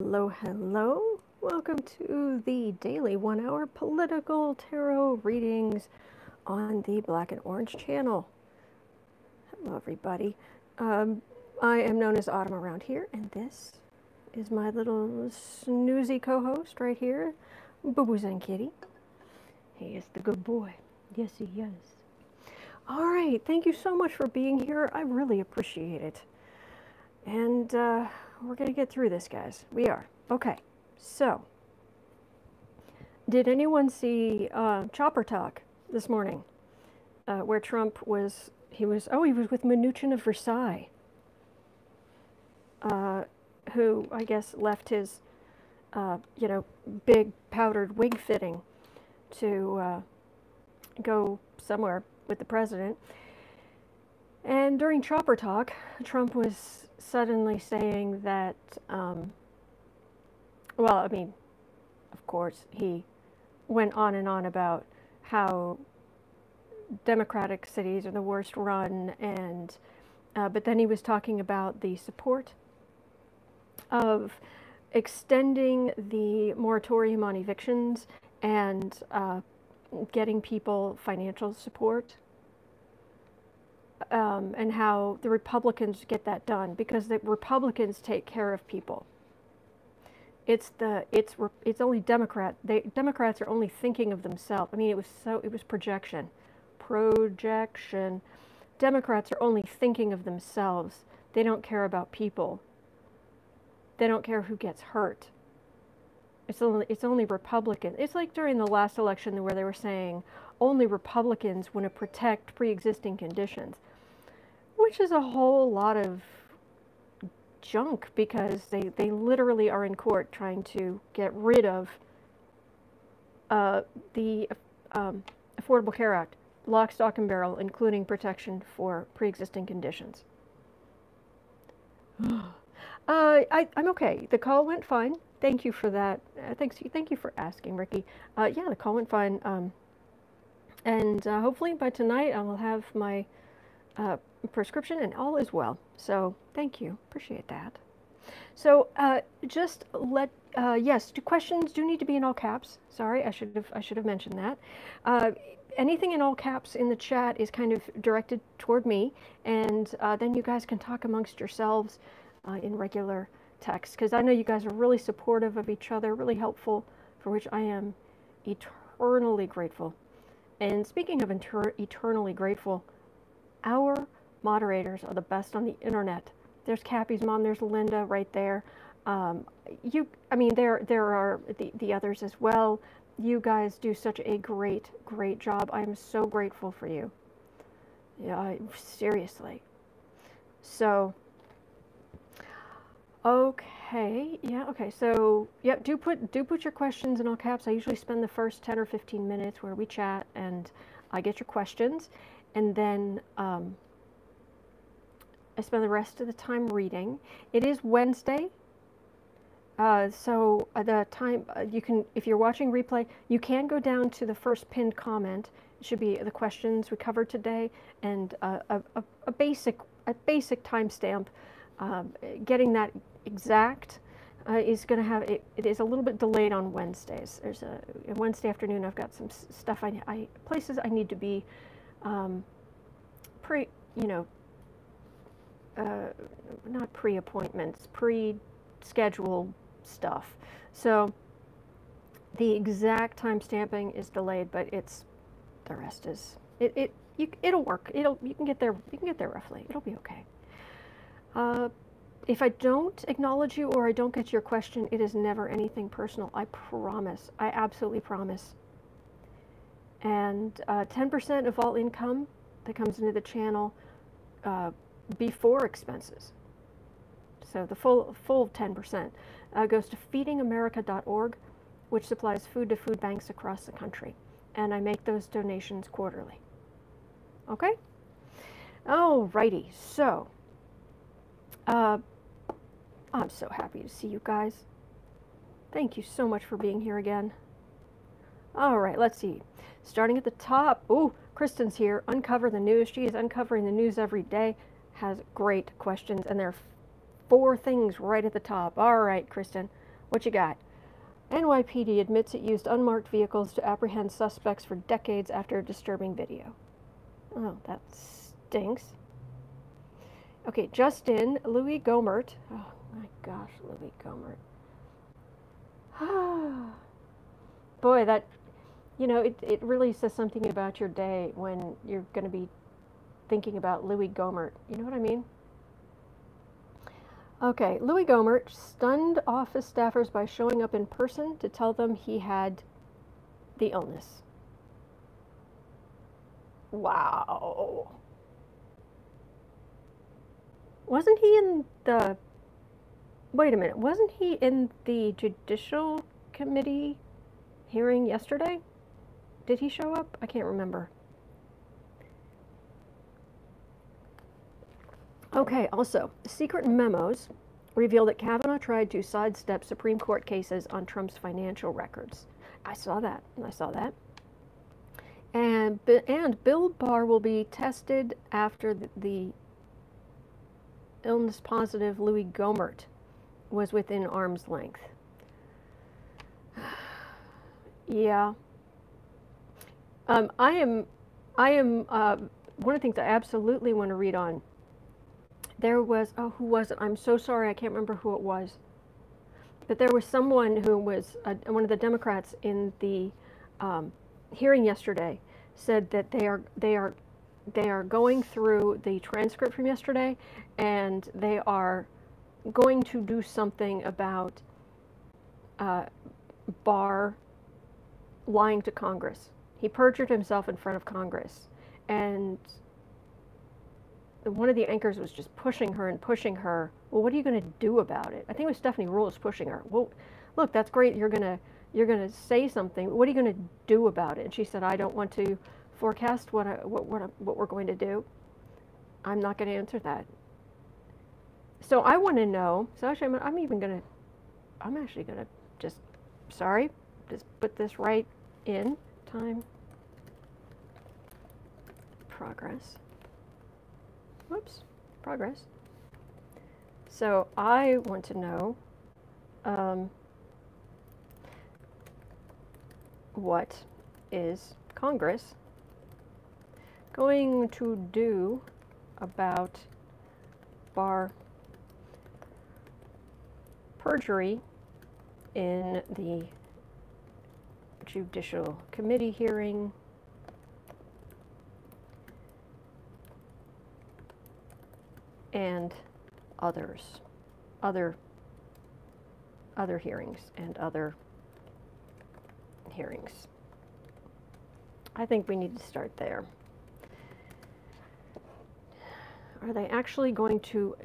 Hello, hello. Welcome to the daily 1 hour political tarot readings on the Black and Orange channel. Hello, everybody. I am known as Autumn around here, and this is my little snoozy co-host right here, Boo-Boo's and Kitty. He is the good boy. Yes, he is. All right, thank you so much for being here. I really appreciate it. And we're going to get through this, guys. We are. Okay, so did anyone see Chopper Talk this morning where Trump was, he was with Mnuchin of Versailles, who I guess left his, big powdered wig fitting to go somewhere with the president. And during Chopper Talk, Trump was suddenly saying that, well, I mean, of course, he went on and on about how Democratic cities are the worst run, and but then he was talking about the support of extending the moratorium on evictions and getting people financial support. And how the Republicans get that done, because the Republicans take care of people. It's only Democrats are only thinking of themselves. I mean, it was projection. Democrats are only thinking of themselves. They don't care about people. They don't care who gets hurt. It's only Republicans. It's like during the last election where they were saying only Republicans want to protect pre-existing conditions, which is a whole lot of junk, because they literally are in court trying to get rid of the Affordable Care Act, lock, stock, and barrel, including protection for pre-existing conditions. I'm okay. The call went fine. Thank you for that. Thank you for asking, Ricky. Yeah, the call went fine. And hopefully by tonight I will have my prescription and all is well. So thank you. Appreciate that. So just yes, questions do need to be in all caps. Sorry, I should have mentioned that. Anything in all caps in the chat is kind of directed toward me, and then you guys can talk amongst yourselves in regular text, because I know you guys are really supportive of each other, really helpful, for which I am eternally grateful. And speaking of eternally grateful, our moderators are the best on the internet. There's Cappy's mom, there's Linda right there. I mean, there are the others as well. You guys do such a great job. I am so grateful for you. Yeah, seriously. So, okay, yeah, okay. So, yep, do put your questions in all caps. I usually spend the first 10 or 15 minutes where we chat and I get your questions, and then I spend the rest of the time reading. It is Wednesday, so the time you can, if you're watching replay, you can go down to the first pinned comment. It should be the questions we covered today, and a basic timestamp. Getting that exact is going to have it is a little bit delayed on Wednesdays. There's a Wednesday afternoon. I've got some stuff places I need to be not pre-appointments, pre-schedule stuff. So the exact time stamping is delayed, but the rest is it'll work. You can get there roughly. It'll be okay. If I don't acknowledge you or I don't get your question, it is never anything personal. I promise. I absolutely promise. And 10% of all income that comes into the channel before expenses, so the full 10%, goes to feedingamerica.org, which supplies food to food banks across the country. And I make those donations quarterly. Okay? Alrighty, so I'm so happy to see you guys. Thank you so much for being here again. All right, let's see. Starting at the top. Oh, Kristen's here. Uncover the news. She is uncovering the news every day. Has great questions, and there are 4 things right at the top. All right, Kristen. What you got? NYPD admits it used unmarked vehicles to apprehend suspects for decades after a disturbing video. Oh, that stinks. Okay, Justin, Louis Gohmert. Oh my gosh, Louis Gohmert. Boy, that, you know, it really says something about your day when you're going to be thinking about Louis Gohmert. You know what I mean? Okay, Louis Gohmert stunned office staffers by showing up in person to tell them he had the illness. Wow. Wasn't he in the... Wait a minute. Wasn't he in the Judicial Committee hearing yesterday? Did he show up? I can't remember. Okay, also, secret memos reveal that Kavanaugh tried to sidestep Supreme Court cases on Trump's financial records. I saw that. And Bill Barr will be tested after the illness positive Louis Gohmert was within arm's length. Yeah. I am one of the things I absolutely want to read on. There was, oh, who was it? I'm so sorry, I can't remember who it was. But there was someone who was one of the Democrats in the hearing yesterday said that they are going through the transcript from yesterday, and they are going to do something about Barr lying to Congress. He perjured himself in front of Congress, and one of the anchors was just pushing her and pushing her. Well, what are you going to do about it? I think it was Stephanie Ruhle pushing her. Well, look, that's great. You're gonna say something. What are you going to do about it? And she said, I don't want to forecast what we're going to do. I'm not going to answer that. So I want to know. So actually, I'm actually gonna just put this right in time. Progress. Whoops, progress. So I want to know what is Congress going to do about Barr perjury in the Judicial Committee hearing and other hearings and other hearings. I think we need to start there. Are they actually going to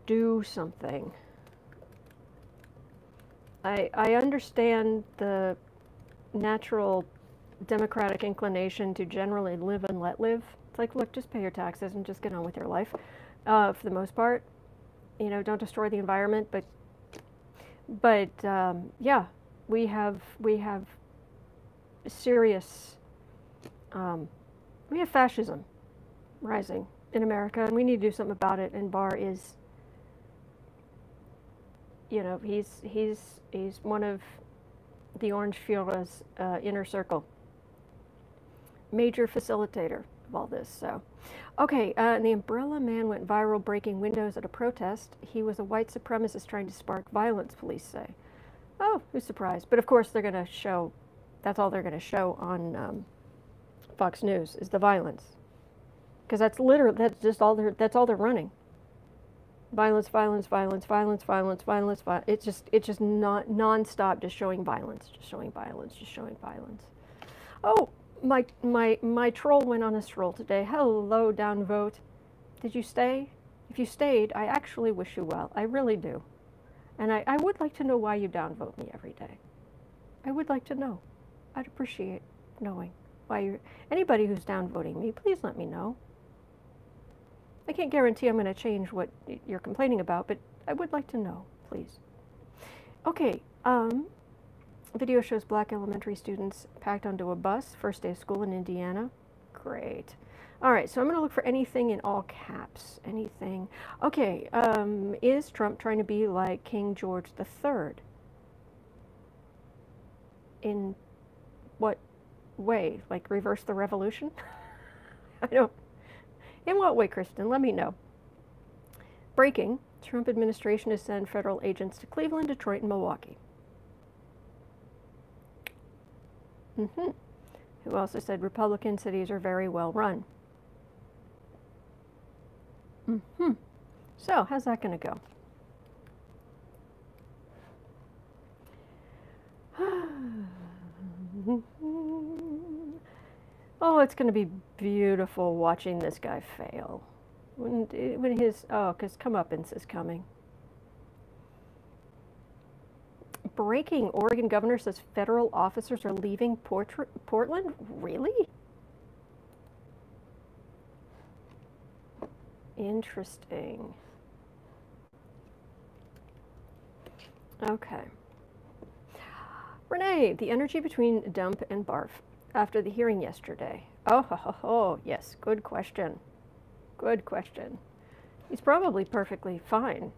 do something? I understand the natural democratic inclination to generally live and let live. It's like, look, just pay your taxes and just get on with your life. For the most part, you know, don't destroy the environment. But yeah, we have serious, we have fascism rising in America, and we need to do something about it. And Barr is, you know, he's one of the Orange Fuhre's inner circle, major facilitator of all this. So, okay, the Umbrella Man went viral breaking windows at a protest. He was a white supremacist trying to spark violence, police say. Oh, who's surprised? But of course they're going to show, that's all they're going to show on Fox News is the violence. Because that's literally, that's all they're running. Violence, violence, violence, violence, violence, violence, violence. It's just not non-stop, just showing violence, just showing violence, just showing violence. Oh, my troll went on a stroll today. Hello, downvote. Did you stay? If you stayed, I actually wish you well. I really do. And I would like to know why you downvote me every day. I would like to know. I'd appreciate knowing why you're... Anybody who's downvoting me, please let me know. I can't guarantee I'm going to change what you're complaining about, but I would like to know, please. Okay, video shows black elementary students packed onto a bus, first day of school in Indiana. Great. All right, so I'm going to look for anything in all caps. Anything. Okay, is Trump trying to be like King George III? In what way? Like reverse the revolution? I don't. In what way, Kristen? Let me know. Breaking. Trump administration has sent federal agents to Cleveland, Detroit, and Milwaukee. Who also said Republican cities are very well run. So, how's that going to go? Oh, it's going to be beautiful watching this guy fail. When his, because comeuppance is coming. Breaking, Oregon governor says federal officers are leaving Portland? Really? Interesting. Okay. Renee, the energy between Dump and Barr after the hearing yesterday. Oh, yes, good question. Good question. He's probably perfectly fine.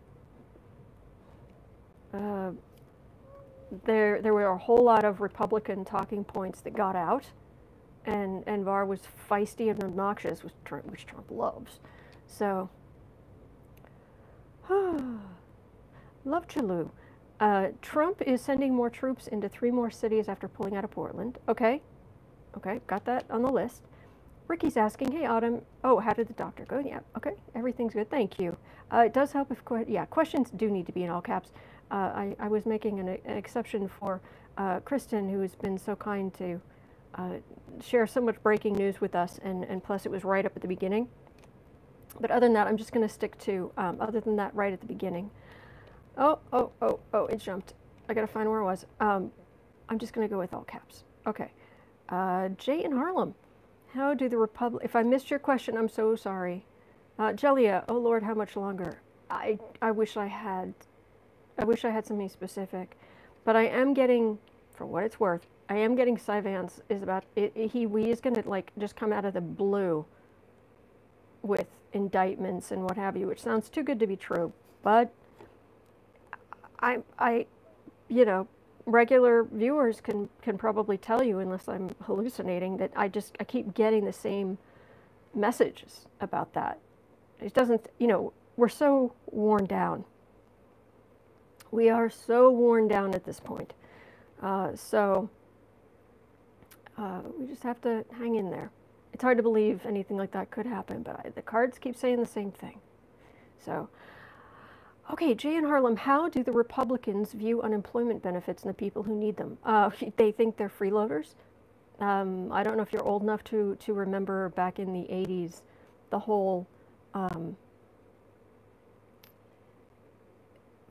There were a whole lot of Republican talking points that got out, and Barr was feisty and obnoxious, which Trump loves. So, love Chalou. Trump is sending more troops into 3 more cities after pulling out of Portland. Okay, got that on the list. Ricky's asking, hey, Autumn, oh, how did the doctor go? Yeah, okay, everything's good, thank you. It does help if, questions do need to be in all caps. I was making an exception for Kristen, who has been so kind to share so much breaking news with us, and plus it was right up at the beginning. But other than that, I'm just going to stick to, other than that, right at the beginning. Oh, it jumped. I got to find where it was. I'm just going to go with all caps. Okay. Jay in Harlem. How do the Republic... If I missed your question, I'm so sorry. Jelia, oh Lord, how much longer? I wish I had... I wish I had something specific. But I am getting, for what it's worth, I am getting Cy Vance is about... He is going to, like, just come out of the blue with indictments and what have you, which sounds too good to be true. But I you know, regular viewers can probably tell you, unless I'm hallucinating, that I keep getting the same messages about that. It doesn't, you know, we're so worn down. We are so worn down at this point. So we just have to hang in there. It's hard to believe anything like that could happen, but the cards keep saying the same thing. So, okay, Jay in Harlem, how do the Republicans view unemployment benefits and the people who need them? They think they're freeloaders. I don't know if you're old enough to remember back in the 80s, the whole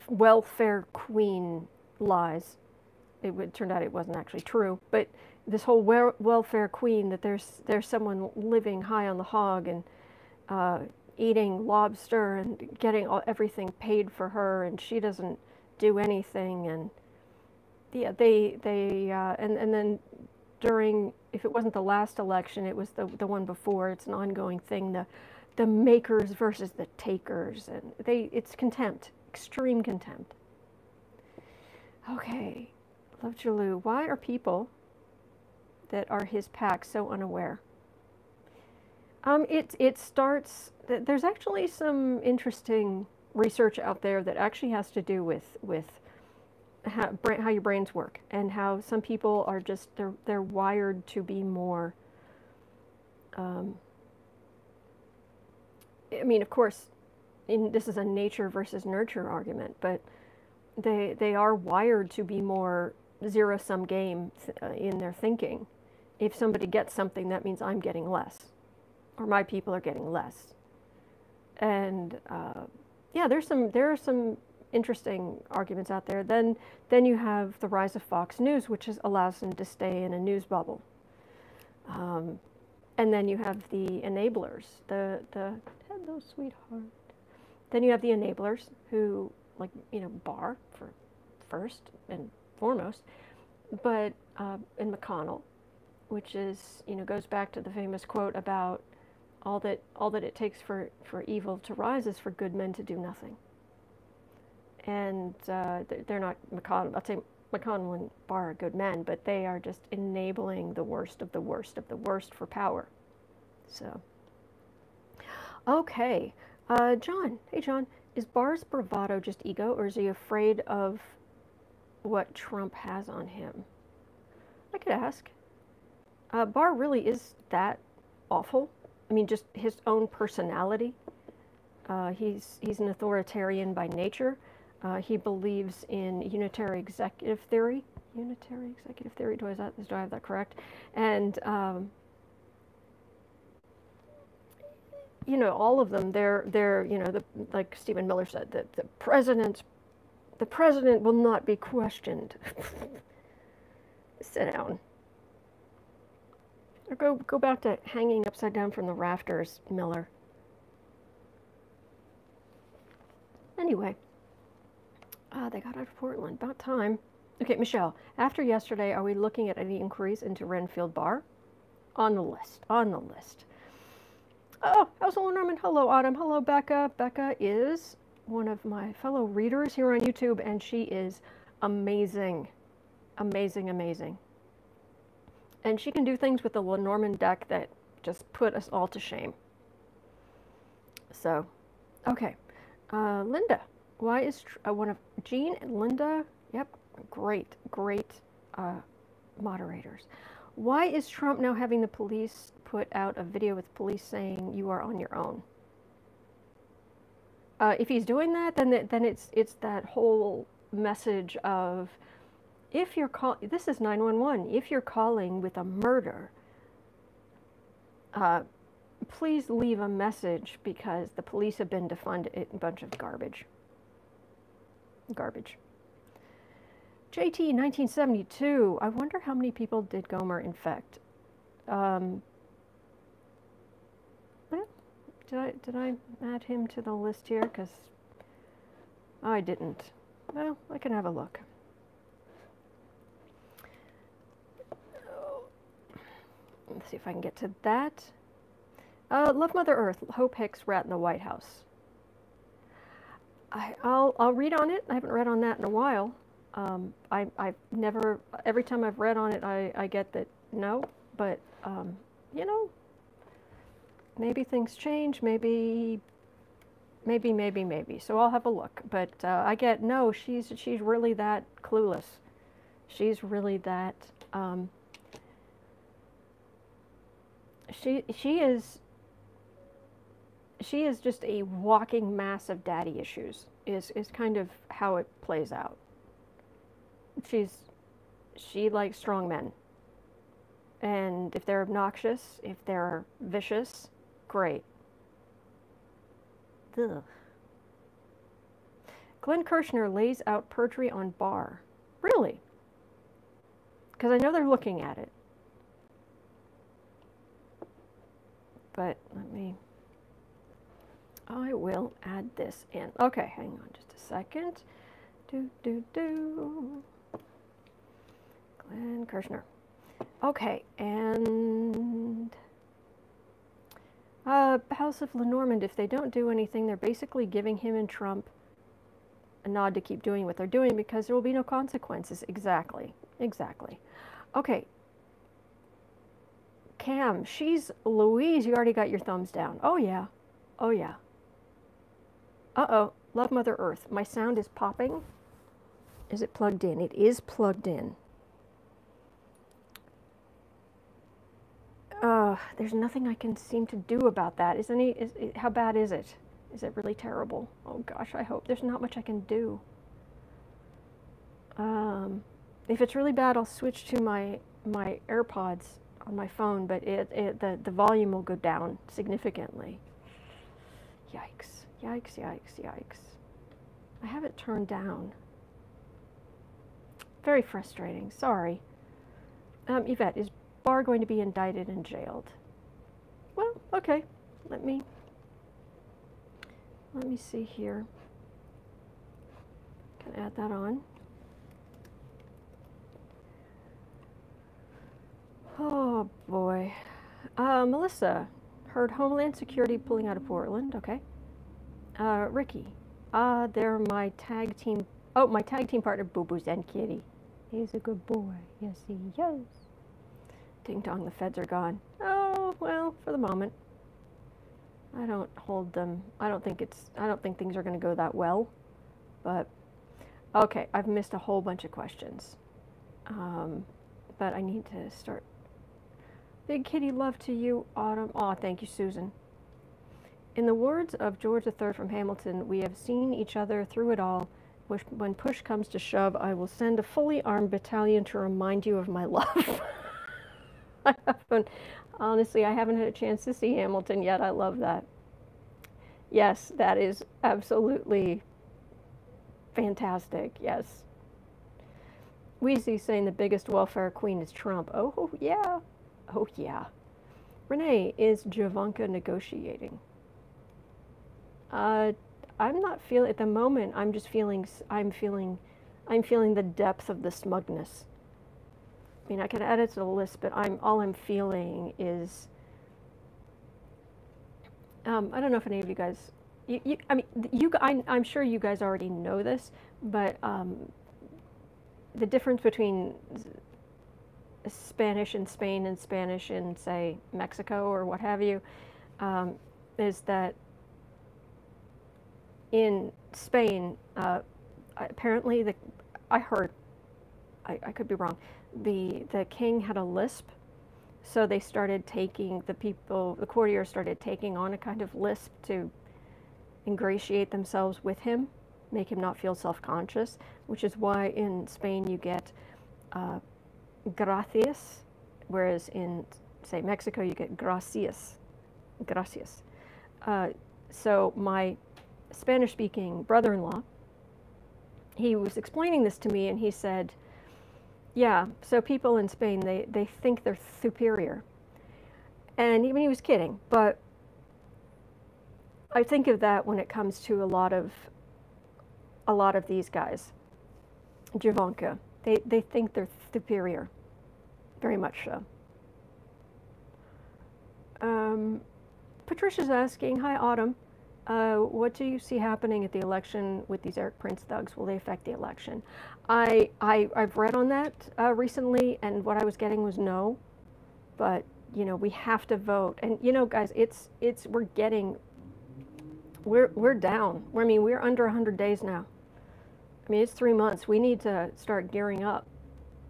welfare queen lies. It turned out it wasn't actually true, but this whole welfare queen, that there's someone living high on the hog and eating lobster and getting everything paid for her, and she doesn't do anything. And yeah, and then during, if it wasn't the last election, it was the one before. It's an ongoing thing. The makers versus the takers, and it's contempt, extreme contempt. Okay, Love Jalou. Why are people that are his pack so unaware? It starts. There's actually some interesting research out there that actually has to do with how your brains work, and how some people are just they're wired to be more. I mean, of course, this is a nature versus nurture argument, but they are wired to be more zero-sum game in their thinking. If somebody gets something, that means I'm getting less, or my people are getting less. And yeah, there are some interesting arguments out there. Then you have the rise of Fox News, which allows them to stay in a news bubble. And then you have the enablers, the hello sweetheart. Then you have the enablers who, like, you know, Barr for first and foremost, but and McConnell, which is, you know, goes back to the famous quote about all that it takes for evil to rise is for good men to do nothing. And they're not McConnell. I'll say McConnell and Barr are good men, but they are just enabling the worst of the worst of the worst for power. So, okay. John, hey John, is Barr's bravado just ego, or is he afraid of what Trump has on him? I could ask. Barr really is that awful? I mean, just his own personality. He's an authoritarian by nature. He believes in unitary executive theory. Unitary executive theory. Do I have that correct? And you know, all of them. They're you know, like Stephen Miller said, that the president will not be questioned. Sit down. Or go back to hanging upside down from the rafters, Miller. Anyway, they got out of Portland. About time. Okay, Michelle, after yesterday, are we looking at any inquiries into Renfield Barr? On the list. On the list. Oh, how's Norman? Hello, Autumn. Hello, Becca. Becca is one of my fellow readers here on YouTube, and she is amazing. Amazing, amazing. And she can do things with the Lenormand deck that just put us all to shame. So, okay. Linda, why is one of Jean and Linda? Yep, great moderators. Why is Trump now having the police put out a video with police saying you are on your own? If he's doing that, then it's that whole message of, if you're this is 911. If you're calling with a murder, please leave a message, because the police have been defunded. A bunch of garbage. Garbage. JT 1972. I wonder how many people did Gomer infect. Well, did I add him to the list here? Because I didn't. Well, I can have a look. Let's see if I can get to that. Love Mother Earth, Hope Hicks, Rat in the White House. I'll read on it. I haven't read on that in a while. I've never, every time I've read on it, I get that no, but, you know, maybe things change, maybe. So I'll have a look. But I get, no, she's really that clueless. She's really that, she is just a walking mass of daddy issues, is kind of how it plays out. She likes strong men. And if they're obnoxious, if they're vicious, great. Ugh. Glenn Kirshner lays out perjury on Barr. Really? Because I know they're looking at it. But I will add this in. Okay, hang on just a second. Glenn Kirshner. Okay, and House of Lenormand, if they don't do anything, they're basically giving him and Trump a nod to keep doing what they're doing, because there will be no consequences. Exactly. Okay. Cam, she's Louise, you already got your thumbs down. Oh yeah. Uh-oh, love Mother Earth. My sound is popping. Is it plugged in? It is plugged in. There's nothing I can seem to do about that. How bad is it? Is it really terrible? Oh gosh, I hope. There's not much I can do. If it's really bad, I'll switch to my AirPods on my phone, but the volume will go down significantly. Yikes. I have it turned down. Very frustrating. Sorry. Yvette, is Barr going to be indicted and jailed? Well, okay. Let me see here. Can add that on. Oh boy. Melissa, heard Homeland Security pulling out of Portland. Okay. Ricky, they're my tag team. Oh, my tag team partner, Boo Boo's and Kitty. He's a good boy. Yes, he is. Ding dong, the feds are gone. Oh, well, for the moment. I don't hold them. I don't think things are going to go that well. But, okay, I've missed a whole bunch of questions. But I need to start. Big kitty love to you, Autumn. Aw, thank you, Susan. In the words of George III from Hamilton, we have seen each other through it all. When push comes to shove, I will send a fully armed battalion to remind you of my love. Honestly, I haven't had a chance to see Hamilton yet. I love that. Yes, that is absolutely fantastic. Yes. Weezy's saying the biggest welfare queen is Trump. Oh, yeah. Oh, yeah. Renee, is Javanka negotiating? I'm not feeling, at the moment, I'm feeling the depth of the smugness. I mean, I can add it to the list, but all I'm feeling is, I don't know if any of you guys, I'm sure you guys already know this, but the difference between Spanish in Spain and Spanish in, say, Mexico or what have you, is that in Spain, apparently I heard, I could be wrong, the king had a lisp, so they started taking, the courtiers started taking on a kind of lisp to ingratiate themselves with him, make him not feel self-conscious, which is why in Spain you get gracias, whereas in, say, Mexico you get gracias. Gracias. So my Spanish-speaking brother-in-law, he was explaining this to me, and he said, yeah, so people in Spain, they think they're superior. And even he was kidding, but I think of that when it comes to a lot of these guys. Javanka, they think they're superior, very much so. Patricia's asking, hi Autumn, what do you see happening at the election with these Eric Prince thugs? Will they affect the election? I've read on that recently, and what I was getting was no. But we have to vote, and guys, we're down. We're under 100 days now. It's 3 months. We need to start gearing up.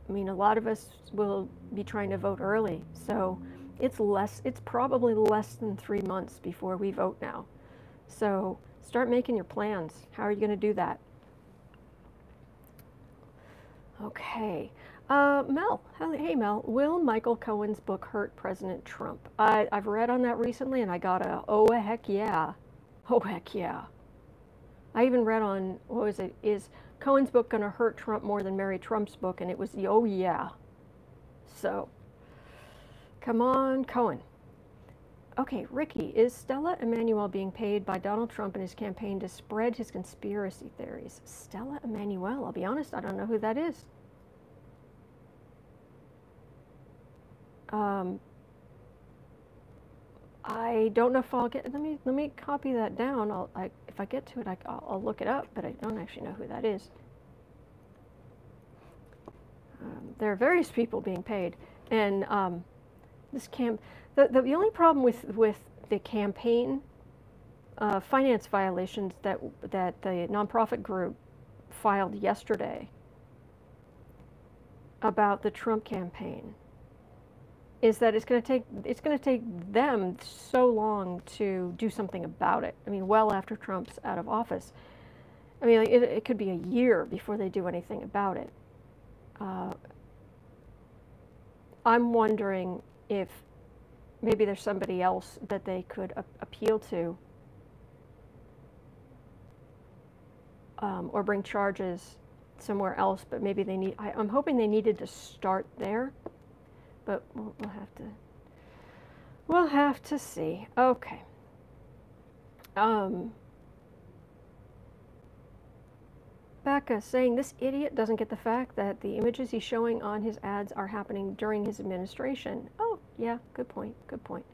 A lot of us will be trying to vote early, so it's probably less than 3 months before we vote now. So start making your plans. How are you going to do that? Okay. Mel, hey Mel, will Michael Cohen's book hurt President Trump? I've read on that recently, and I got oh heck yeah. Oh heck yeah. I even read on, what was it, is Cohen's book going to hurt Trump more than Mary Trump's book? And it was the oh yeah. So, come on, Cohen. Okay, Ricky, is Stella Emanuel being paid by Donald Trump and his campaign to spread his conspiracy theories? Stella Emanuel, I'll be honest, I don't know who that is. I don't know if I'll get, let me copy that down. If I get to it, I'll look it up, but I don't actually know who that is. There are various people being paid, and the only problem with the campaign finance violations that the nonprofit group filed yesterday about the Trump campaign is that it's going to take them so long to do something about it. Well after Trump's out of office. It could be a year before they do anything about it. I'm wondering if maybe there's somebody else that they could appeal to, or bring charges somewhere else. But maybe they need. I'm hoping they needed to start there. But we'll have to see. Okay. Becca saying this idiot doesn't get the fact that the images he's showing on his ads are happening during his administration. Oh, yeah, good point, good point.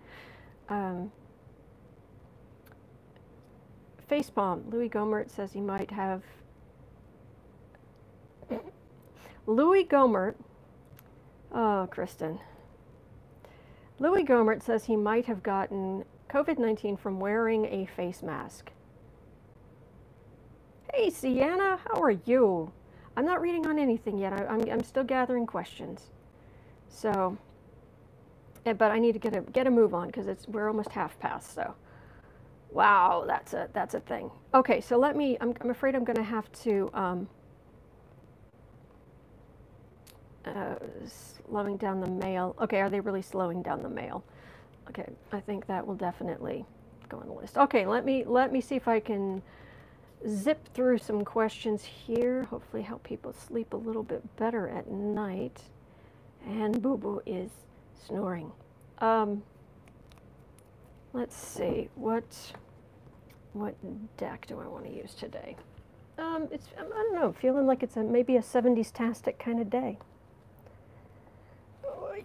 Facepalm, Louis Gohmert says he might have... Louis Gohmert, oh, Kristen. Louis Gohmert says he might have gotten COVID-19 from wearing a face mask. Hey, Sienna, how are you? I'm not reading on anything yet. I'm still gathering questions. So, but I need to get a move on because we're almost half past. So, wow, that's a thing. Okay, so let me. I'm afraid I'm going to have to slowing down the mail. Okay, are they really slowing down the mail? Okay, I think that will definitely go on the list. Okay, let me see if I can zip through some questions here. Hopefully help people sleep a little bit better at night. And Boo Boo is snoring. Let's see, what deck do I want to use today? I don't know, feeling like it's maybe a 70s-tastic kind of day. Oh,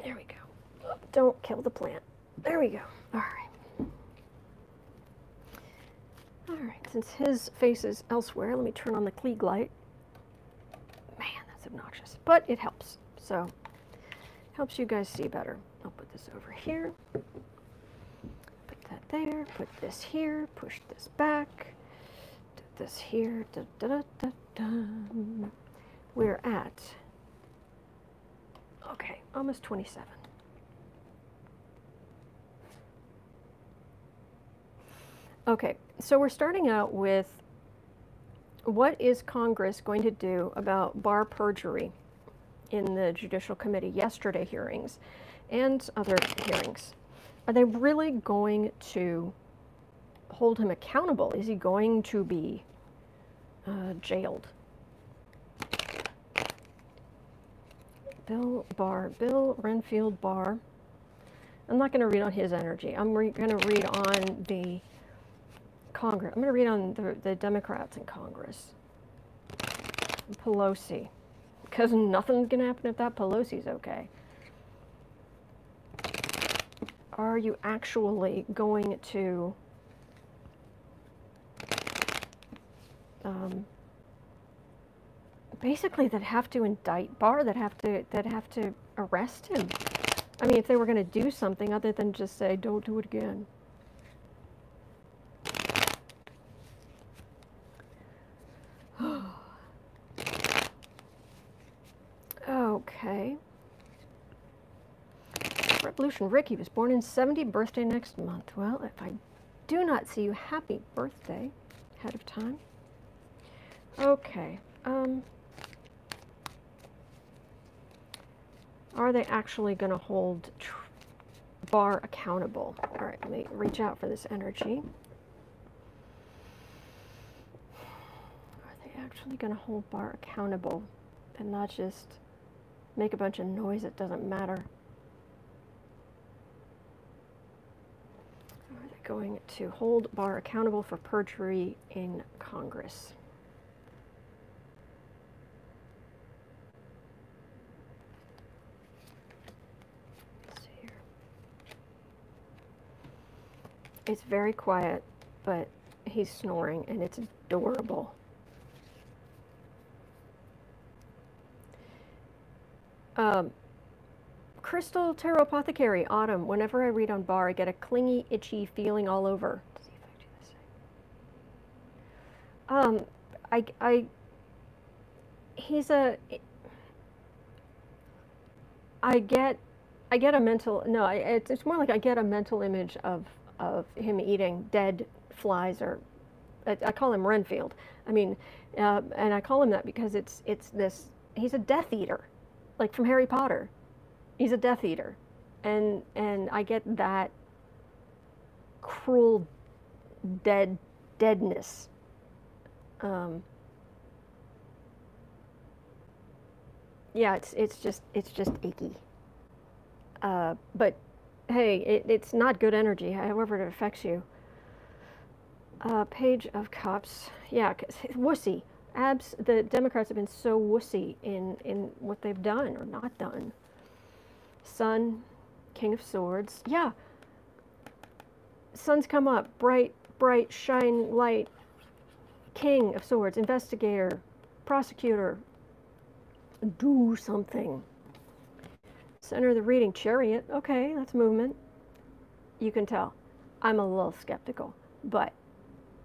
there we go. Oh, don't kill the plant. There we go. All right. All right, since his face is elsewhere, let me turn on the Klieg light. Man, that's obnoxious, but it helps. So, helps you guys see better. I'll put this over here. Put that there. Put this here. Push this back. Put this here. Da, da, da, da, da. We're at, okay, almost 27. Okay, so we're starting out with what is Congress going to do about Barr perjury in the Judicial Committee yesterday hearings and other hearings? Are they really going to hold him accountable? Is he going to be jailed? Bill Renfield Barr. I'm not going to read on his energy. I'm going to read on the Congress. I'm going to read on the Democrats in Congress. Pelosi. Because nothing's going to happen if that Pelosi's okay. Are you actually going to basically that have to indict Barr, that have to arrest him? I mean, if they were going to do something other than just say, don't do it again. Okay. Revolution Ricky was born in 70, birthday next month. Well, if I do not see you, happy birthday ahead of time. Okay. Are they actually going to hold Barr accountable? All right, let me reach out for this energy. Are they actually going to hold Barr accountable and not just make a bunch of noise that doesn't matter? Are they going to hold Barr accountable for perjury in Congress? Let's see here. It's very quiet, but he's snoring and it's adorable. Crystal Tarot Apothecary, Autumn. Whenever I read on Barr, I get a clingy, itchy feeling all over. Let's see if I do this. He's a. I get a mental. No, it's more like I get a mental image of him eating dead flies, or I call him Renfield. I mean, and I call him that because it's this. He's a Death Eater, like from Harry Potter. He's a Death Eater, and I get that cruel deadness. Yeah, it's just icky. But hey, it's not good energy, however it affects you. Page of Cups. Yeah, wussy. The Democrats have been so wussy in what they've done or not done. Sun, King of Swords. Yeah. Sun's come up. Bright, shine light. King of Swords. Investigator. Prosecutor. Do something. Center of the reading, Chariot. Okay, that's movement. You can tell. I'm a little skeptical, but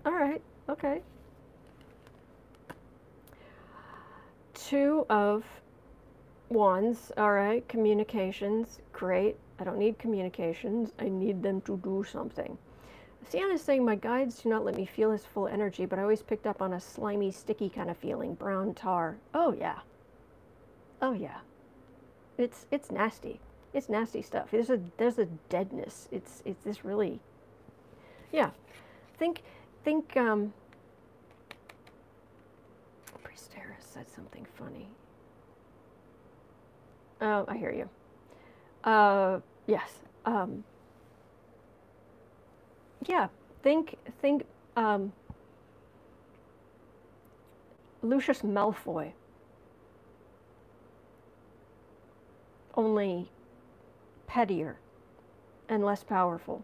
all right, okay. Two of Wands, all right, communications, great. I don't need communications. I need them to do something. Sienna's saying my guides do not let me feel his full energy, but I always picked up on a slimy, sticky kind of feeling, brown tar. Oh yeah. Oh yeah. It's nasty. It's nasty stuff. There's a deadness. It's this really. Yeah. Think Priestera said something funny. Oh, I hear you. Yes. Yeah. Think Lucius Malfoy. Only pettier and less powerful.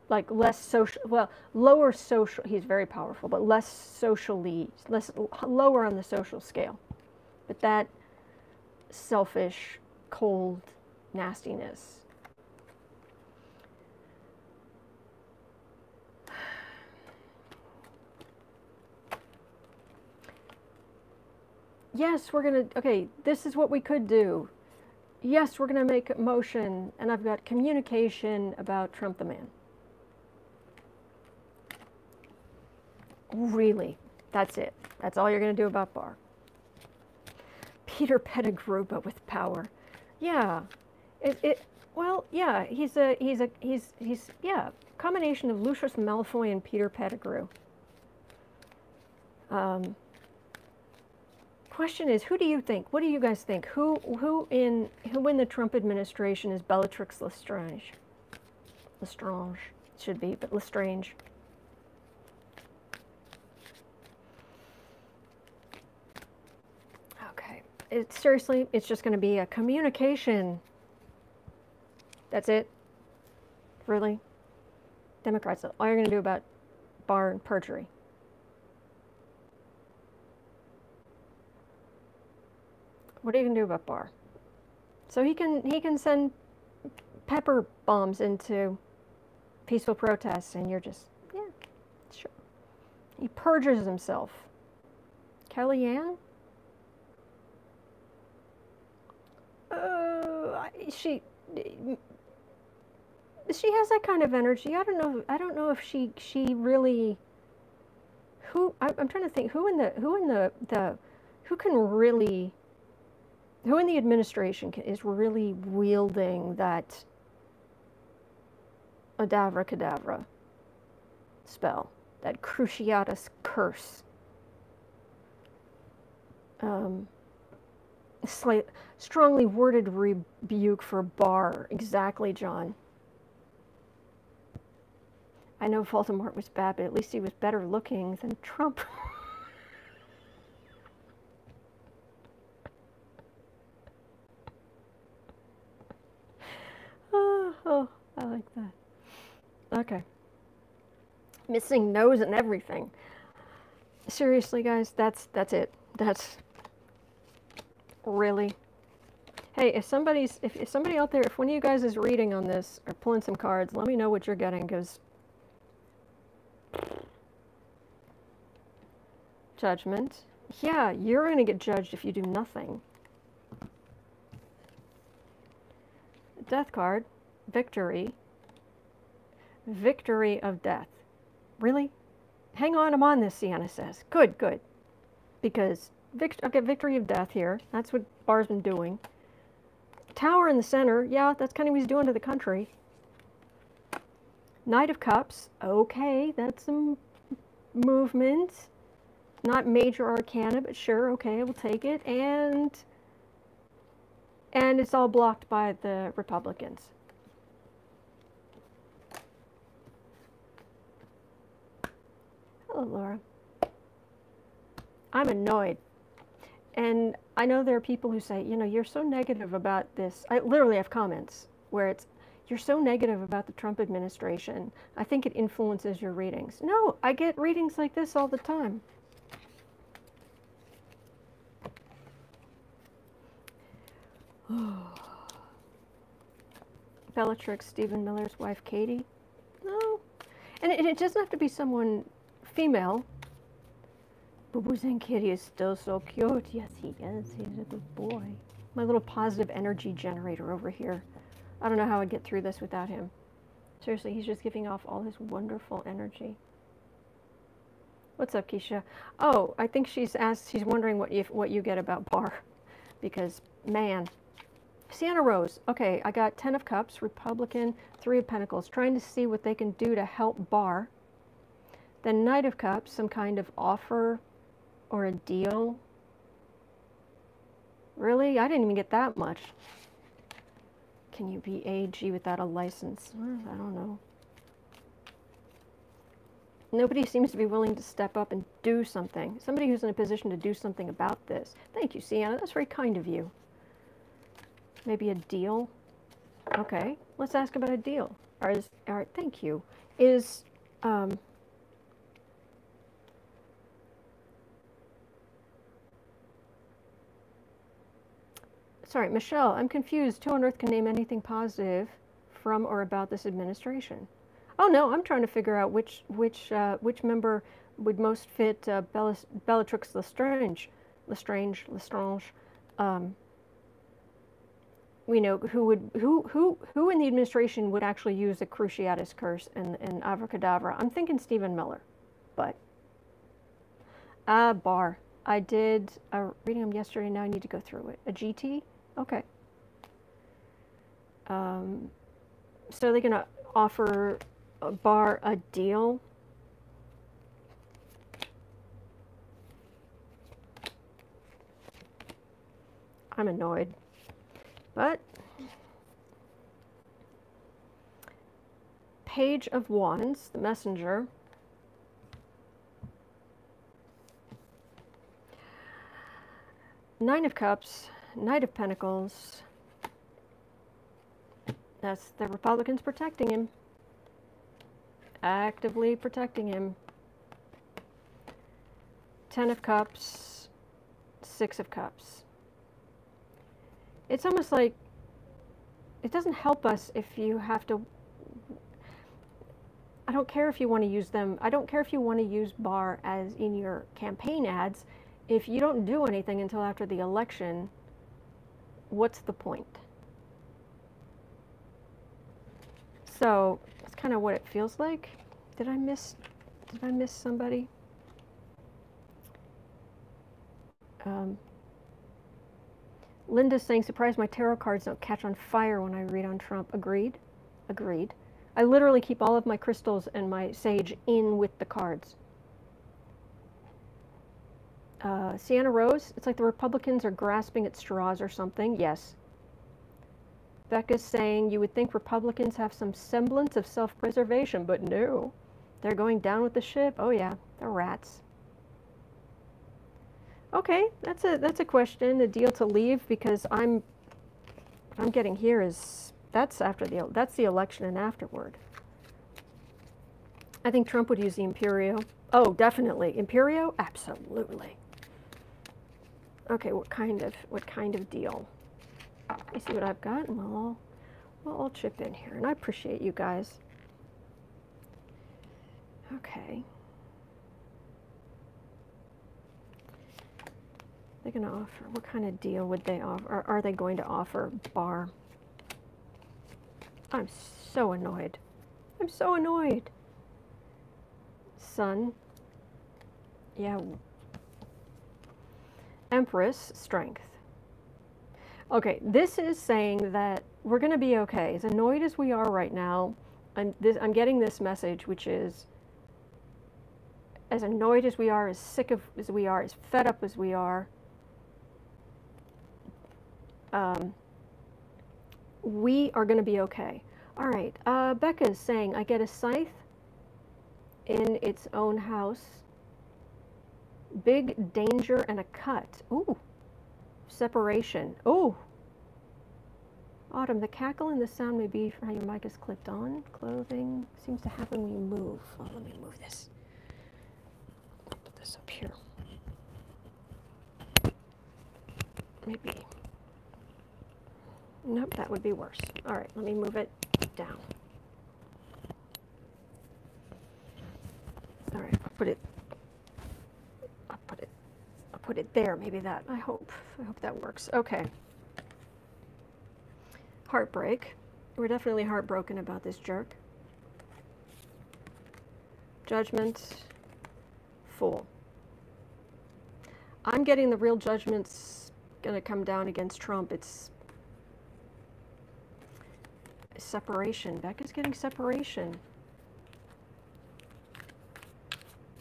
Like less social, well, lower social, he's very powerful, but less socially, lower on the social scale. But that selfish, cold nastiness. Yes, we're gonna, okay, this is what we could do. Yes, we're gonna make a motion, and I've got communication about Trump the man. Really, that's it. That's all you're gonna do about Barr. Peter Pettigrew, but with power. Yeah, well, yeah, he's yeah, combination of Lucius Malfoy and Peter Pettigrew. Question is, who do you think? What do you guys think? Who in the Trump administration is Bellatrix Lestrange? Lestrange should be, but Lestrange. Okay, seriously, it's just going to be a communication. That's it. Really, Democrats. All you're going to do about Barr and perjury. What are you gonna do about Barr? So he can send pepper bombs into peaceful protests, and you're just, yeah, sure. He perjures himself. Kellyanne? She has that kind of energy. I don't know if she really. I'm trying to think who in the administration is really wielding that Adavra Kedavra spell, that Cruciatus curse? Strongly worded rebuke for Barr. Exactly, John. I know Voldemort was bad, but at least he was better looking than Trump. Oh, I like that. Okay. Missing nose and everything. Seriously, guys, that's it. That's really. Hey, if somebody out there, if one of you guys is reading on this or pulling some cards, let me know what you're getting, because Judgment. Yeah, you're going to get judged if you do nothing. Death card. Victory. Victory of death. Really? Hang on, I'm on this, Sienna says. Good, good. Because I'll get victory of death here. That's what Barr's been doing. Tower in the center. Yeah, that's kind of what he's doing to the country. Knight of Cups. Okay, that's some movement. Not major arcana, but sure, okay, we'll take it. And it's all blocked by the Republicans. Hello, Laura. I'm annoyed. And I know there are people who say, you know, you're so negative about this. I literally have comments where it's, you're so negative about the Trump administration. I think it influences your readings. No, I get readings like this all the time. Bellatrix, Stephen Miller's wife, Katie. No. And it doesn't have to be someone female. Boo-Boo's Kitty is still so cute. Yes, he is. He's a good boy. My little positive energy generator over here. I don't know how I'd get through this without him. Seriously, he's just giving off all his wonderful energy. What's up, Keisha? Oh, I think she's wondering what you get about Barr. Because, man. Sienna Rose. Okay, I got 10 of Cups, Republican, 3 of Pentacles, trying to see what they can do to help Barr. Then Knight of Cups, some kind of offer or a deal. Really? I didn't even get that much. Can you be AG without a license? I don't know. Nobody seems to be willing to step up and do something. Somebody who's in a position to do something about this. Thank you, Sienna. That's very kind of you. Maybe a deal? Okay, let's ask about a deal. All right, thank you. Sorry, Michelle, I'm confused. Who on earth can name anything positive from or about this administration? Oh no, I'm trying to figure out which member would most fit Bellatrix Lestrange. We know who in the administration would actually use the Cruciatus curse and Abracadabra. I'm thinking Stephen Miller, but Barr. I did reading them yesterday. Now I need to go through it. A GT. Okay. So they're gonna offer Barr a deal. I'm annoyed, but Page of Wands, the messenger. Nine of Cups, Knight of Pentacles. That's the Republicans protecting him. Actively protecting him. 10 of Cups, 6 of Cups. It's almost like it doesn't help us if you have to. I don't care if you want to use them. I don't care if you want to use Barr as in your campaign ads. If you don't do anything until after the election, what's the point? So that's kind of what it feels like. Did I miss somebody? Linda's saying, surprised my tarot cards don't catch on fire when I read on Trump. Agreed. Agreed. I literally keep all of my crystals and my sage in with the cards. Sienna Rose, it's like the Republicans are grasping at straws or something. Yes. Becca's saying, you would think Republicans have some semblance of self-preservation, but no. They're going down with the ship. Oh yeah, they're rats. Okay, that's a question, a deal to leave, because what I'm getting here is that's the election and afterward. I think Trump would use the Imperio. Oh, definitely. Imperio? Absolutely. Okay, what kind of deal? Let me see what I've got, and we'll all chip in here. And I appreciate you guys. Okay. They're going to offer, what kind of deal would they offer? Or are they going to offer Barr? I'm so annoyed. I'm so annoyed. Sun. Yeah. Empress, strength. Okay, this is saying that we're going to be okay. As annoyed as we are right now, I'm getting this message, which is, as annoyed as we are, as sick as we are, as fed up as we are, we are going to be okay. All right, Becca's saying, I get a scythe in its own house. Big danger and a cut. Ooh. Separation. Ooh. Autumn, the cackle and the sound may be for how your mic is clipped on. Clothing seems to happen when you move. Oh, let me move this. Put this up here. Maybe. Nope, that would be worse. All right, let me move it down. All right, I'll put it there. Maybe that. I hope that works. Okay. Heartbreak. We're definitely heartbroken about this jerk. Judgment. Fool. I'm getting the real judgment's gonna come down against Trump. It's separation. Becca's getting separation.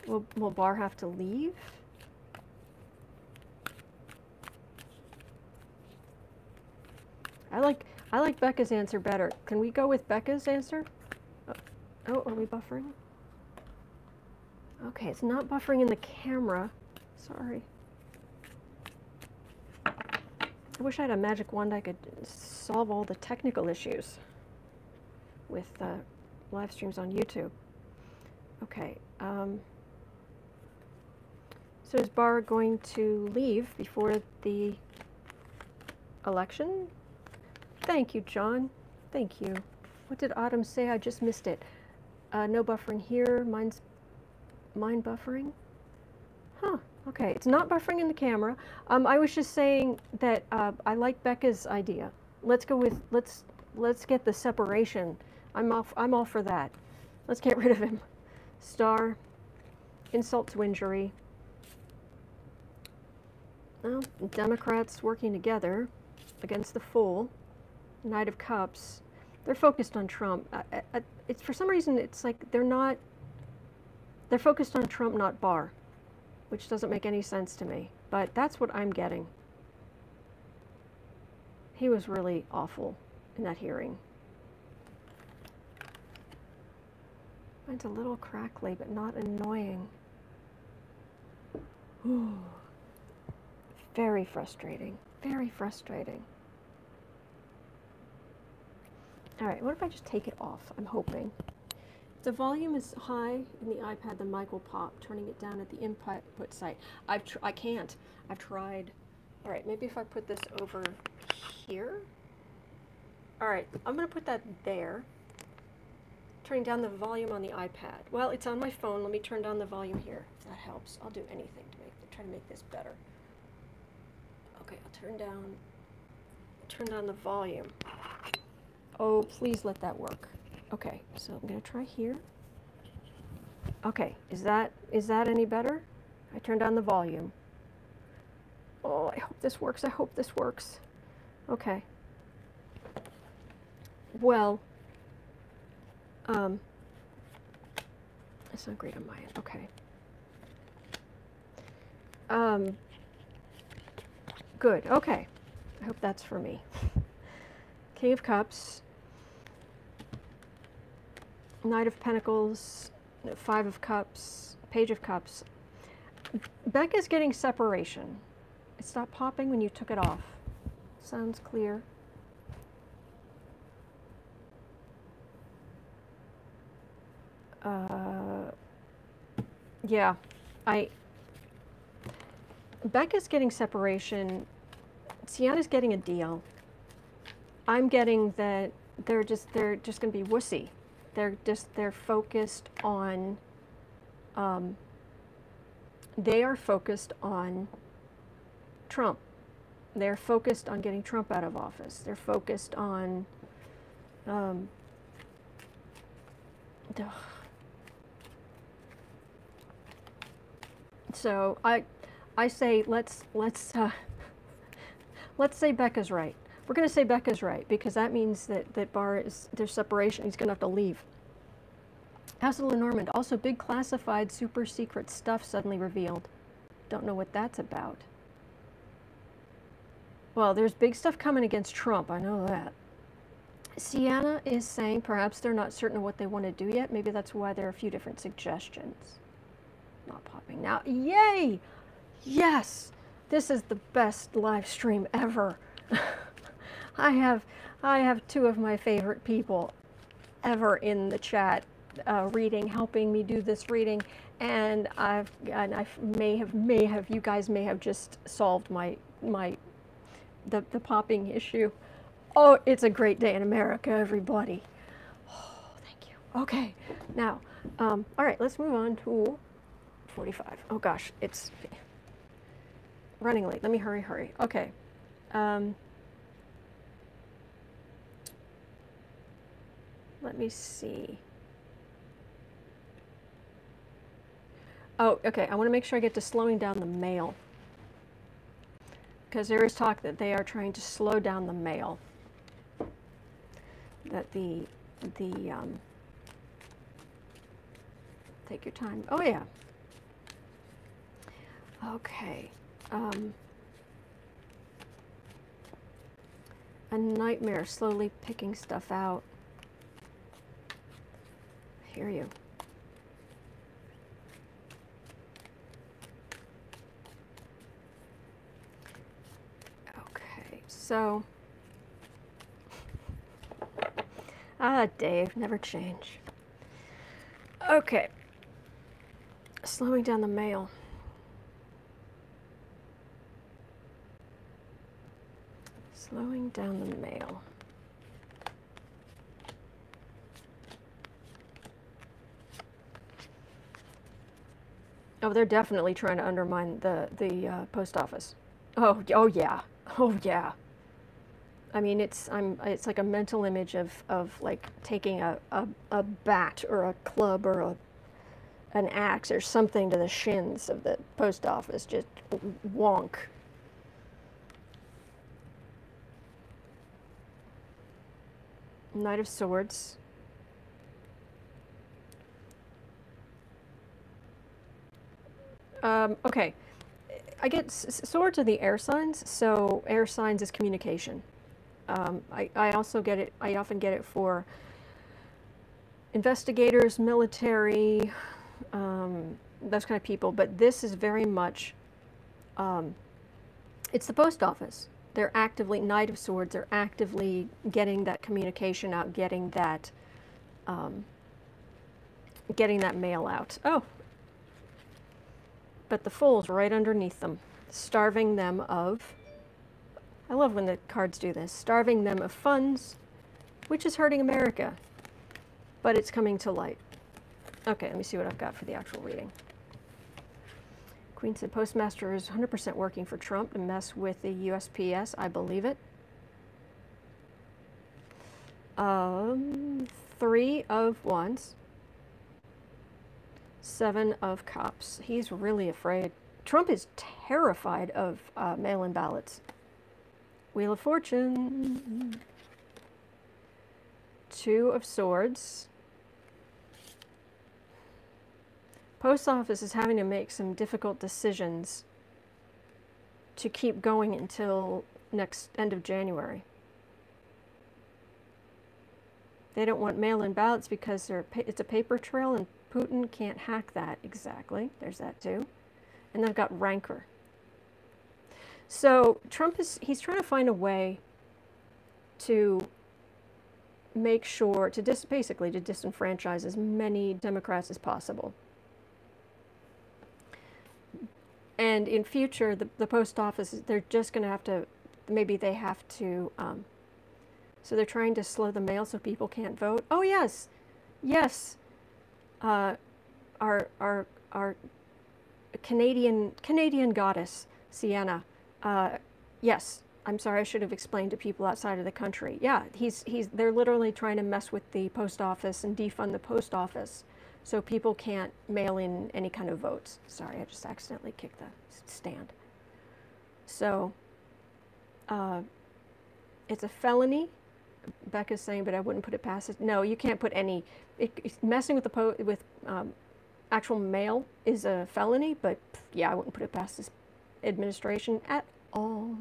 Will Barr have to leave? I like Becca's answer better. Can we go with Becca's answer? Oh, are we buffering? Okay, it's not buffering in the camera. Sorry. I wish I had a magic wand I could solve all the technical issues with live streams on YouTube. Okay. So is Barr going to leave before the election? Thank you, John. Thank you. What did Autumn say? I just missed it. No buffering here. Mine buffering? Huh. Okay. It's not buffering in the camera. I was just saying that I like Becca's idea. Let's go with let's get the separation. I'm all for that. Let's get rid of him. Star. Insult to injury. Well, Democrats working together against the fool. Knight of Cups. They're focused on Trump. It's for some reason it's like they're focused on Trump, not Barr, which doesn't make any sense to me. But that's what I'm getting. He was really awful in that hearing. Mine's a little crackly, but not annoying. Ooh. Very frustrating. Very frustrating. All right, what if I just take it off? I'm hoping. If the volume is high in the iPad, the mic will pop. Turning it down at the input site. I can't. I've tried. All right, maybe if I put this over here. All right, I'm going to put that there. Turning down the volume on the iPad. Well, it's on my phone. Let me turn down the volume here. If that helps. I'll do anything to try to make this better. Okay, I'll turn down the volume. Oh, please let that work. Okay, so I'm going to try here. Okay, is that any better? I turned down the volume. Oh, I hope this works. I hope this works. Okay. Well, that's not great on my end. Okay. Good. Okay. I hope that's for me. King of Cups. Knight of Pentacles. Five of Cups. Page of Cups. Becca's getting separation. It stopped popping when you took it off. Sounds clear. Yeah, Becca's getting separation. Sienna's getting a deal. I'm getting that they're just going to be wussy. They're focused on. They are focused on Trump. They're focused on getting Trump out of office. They're focused on. So I say let's say Becca's right. We're going to say Becca's right because that means that Barr is there's separation. He's going to have to leave. House of Lenormand. Also, big classified super secret stuff suddenly revealed. Don't know what that's about. Well, there's big stuff coming against Trump. I know that. Sienna is saying perhaps they're not certain of what they want to do yet. Maybe that's why there are a few different suggestions. Not popping now. Yay! Yes! This is the best live stream ever. I have two of my favorite people ever in the chat helping me do this reading, and I may have you guys may have just solved the popping issue. Oh, it's a great day in America, everybody. Oh, thank you. Okay, now, all right, let's move on to 45. Oh gosh, it's running late. Let me hurry. Okay. Let me see. Oh, okay, I want to make sure I get to slowing down the mail. Because there is talk that they are trying to slow down the mail. That take your time. Oh yeah. Okay. A nightmare slowly picking stuff out. I hear you. Okay, so Dave, never change. Okay. Slowing down the mail. Slowing down the mail. Oh, they're definitely trying to undermine the post office. Oh yeah. Oh yeah. I mean, it's like a mental image of like taking a bat or a club or an axe or something to the shins of the post office, just wonk. Knight of Swords. Okay, I get swords are the air signs, so air signs is communication. I also get it, I often get it for investigators, military, those kind of people, but this is very much, it's the post office. They're actively, Knight of Swords, they're actively getting that communication out, getting that mail out. Oh, but the Fool's right underneath them, starving them of, I love when the cards do this, starving them of funds, which is hurting America, but it's coming to light. Okay, let me see what I've got for the actual reading. Queen said, Postmaster is 100% working for Trump to mess with the USPS. I believe it. 3 of Wands. 7 of Cups. He's really afraid. Trump is terrified of mail-in ballots. Wheel of Fortune. 2 of Swords. Post office is having to make some difficult decisions to keep going until end of January. They don't want mail-in ballots because it's a paper trail and Putin can't hack that exactly. There's that too. And they've got rancor. So Trump he's trying to find a way to make sure, basically to disenfranchise as many Democrats as possible. And in future, the post office, they're just going to have to, maybe they have to, so they're trying to slow the mail so people can't vote. Oh yes, yes. Our Canadian goddess, Sienna. Yes, I'm sorry, I should have explained to people outside of the country. Yeah, they're literally trying to mess with the post office and defund the post office, so people can't mail in any kind of votes. Sorry, I just accidentally kicked the stand. So, it's a felony, Becca's saying, but I wouldn't put it past it. No, you can't put any, messing with actual mail is a felony, but yeah, I wouldn't put it past this administration at all.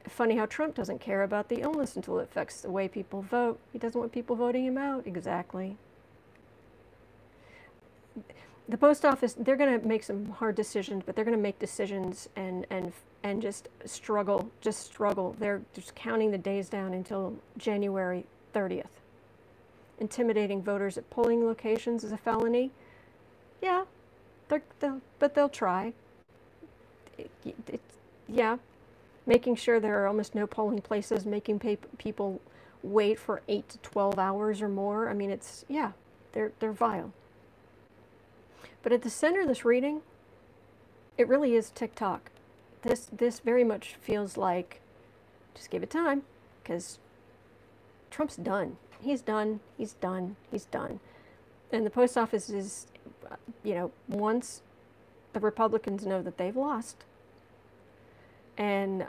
Funny how Trump doesn't care about the illness until it affects the way people vote. He doesn't want people voting him out. Exactly. The post office, they're going to make some hard decisions, but they're going to make decisions and just struggle. They're just counting the days down until January 30th. Intimidating voters at polling locations is a felony. Yeah, but they'll try. Yeah. making sure there are almost no polling places, making people wait for 8 to 12 hours or more. I mean, it's, yeah, they're vile. But at the center of this reading, it really is TikTok. This very much feels like, just give it time, because Trump's done. He's done, he's done, he's done. And the post office is, you know, once the Republicans know that they've lost, and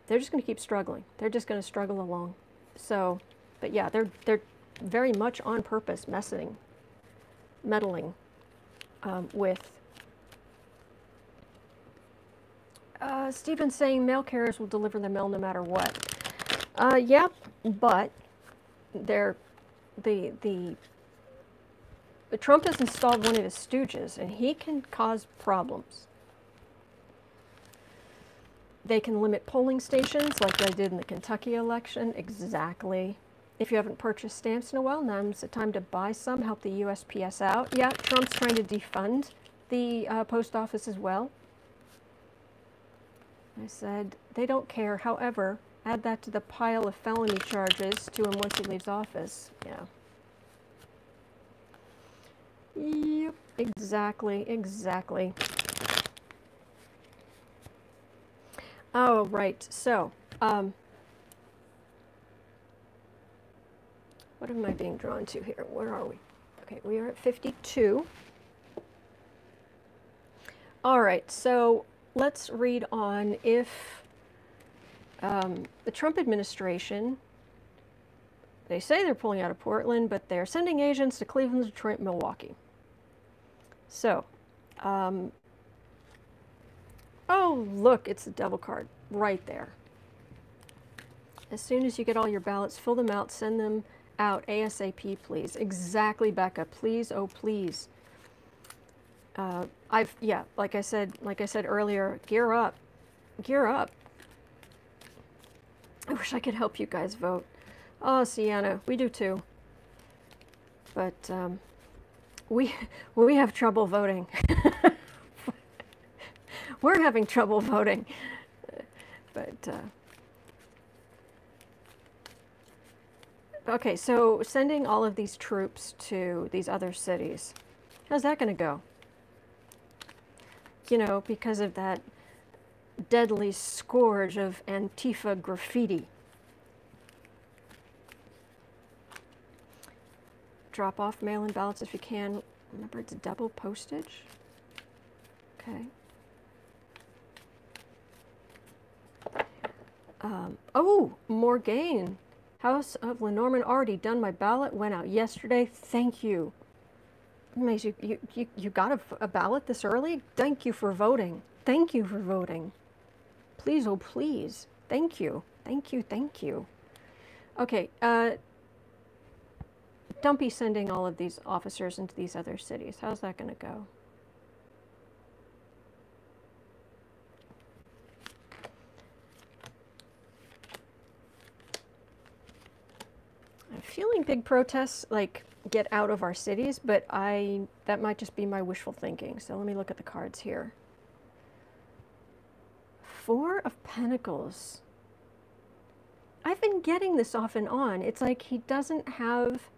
they're just going to keep struggling. They're just going to struggle along. So, but yeah, they're very much on purpose meddling with. Stephen's saying mail carriers will deliver the mail no matter what. Yeah, but Trump has installed one of his stooges, and he can cause problems. They can limit polling stations like they did in the Kentucky election. Exactly. If you haven't purchased stamps in a while, now's the time to buy some, help the USPS out. Yeah, Trump's trying to defund the post office as well. I said, they don't care. However, add that to the pile of felony charges to him once he leaves office. Yeah. Yep, exactly, exactly. Oh, right. So, what am I being drawn to here? Where are we? Okay, we are at 52. All right, so let's read on if the Trump administration, they say they're pulling out of Portland, but they're sending agents to Cleveland, Detroit, Milwaukee. So, oh, look, it's the devil card right there. As soon as you get all your ballots, fill them out, send them out ASAP, please. Exactly, Becca. Please, oh, please. Yeah, like I said earlier, gear up. Gear up. I wish I could help you guys vote. Oh, Sienna, we do too. But we have trouble voting. We're having trouble voting. But okay, so sending all of these troops to these other cities, how's that going to go? You know, because of that deadly scourge of Antifa graffiti. Drop off mail-in ballots if you can. Remember, it's double postage. Okay. Oh, Morgaine. House of Lenormand, already done my ballot. Went out yesterday. Thank you. Amazing. You got a ballot this early? Thank you for voting. Thank you for voting. Please, oh please. Thank you. Thank you. Thank you. Okay. Don't be sending all of these officers into these other cities. How's that going to go? I'm feeling big protests, like, get out of our cities, but that might just be my wishful thinking. So let me look at the cards here. Four of Pentacles. I've been getting this off and on. It's like he doesn't have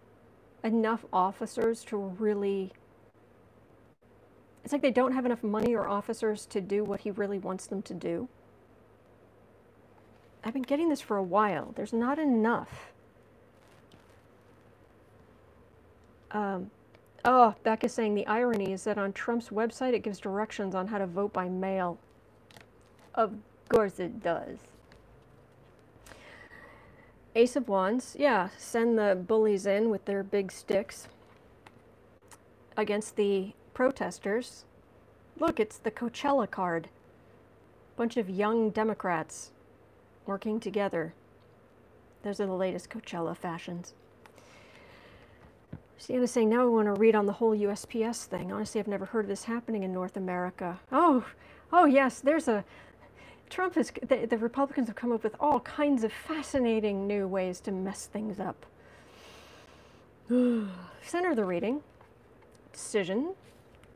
enough officers to really... It's like they don't have enough money or officers to do what he really wants them to do. I've been getting this for a while. There's not enough. Oh, Becca's saying the irony is that on Trump's website it gives directions on how to vote by mail. Of course it does. Ace of Wands, yeah, send the bullies in with their big sticks against the protesters. Look, it's the Coachella card. Bunch of young Democrats working together. Those are the latest Coachella fashions. Sienna's saying, now I want to read on the whole USPS thing. Honestly, I've never heard of this happening in North America. Oh yes, there's a... Trump has... The Republicans have come up with all kinds of fascinating new ways to mess things up. Center of the reading. Decision.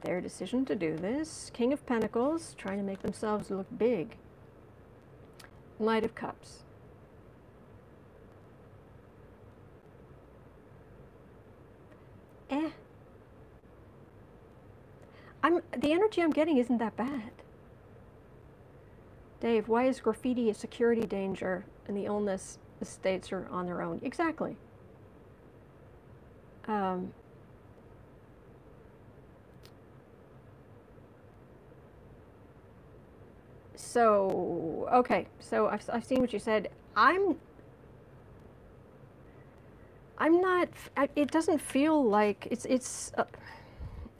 Their decision to do this. King of Pentacles, trying to make themselves look big. Knight of Cups. The energy I'm getting isn't that bad. Dave, why is graffiti a security danger and the illness estates are on their own? Exactly. So, okay, so I've seen what you said. I'm not, it doesn't feel like,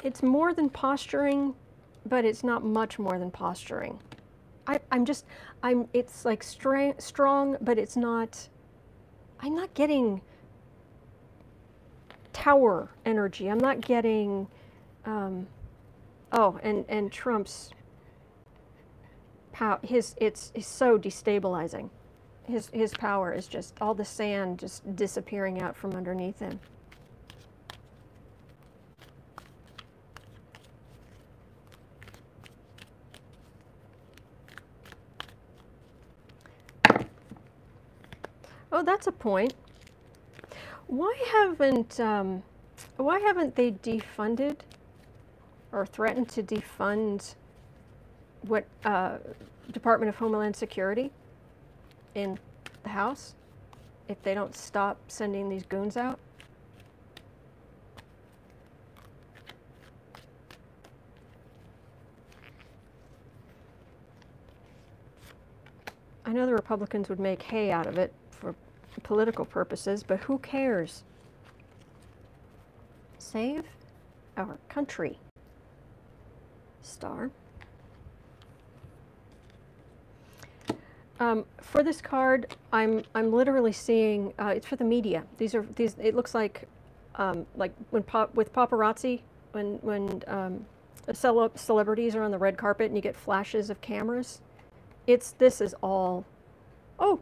it's more than posturing, but it's not much more than posturing. It's like strong, but it's not, I'm not getting tower energy. I'm not getting, oh, and Trump's power, it's so destabilizing. His power is just, all the sand just disappearing out from underneath him. Oh, that's a point. Why haven't they defunded or threatened to defund what Department of Homeland Security in the House if they don't stop sending these goons out? I know the Republicans would make hay out of it for political purposes, but who cares? Save our country. Star. For this card, I'm literally seeing it's for the media. These it looks like with paparazzi when celebrities are on the red carpet and you get flashes of cameras. This is all. Oh,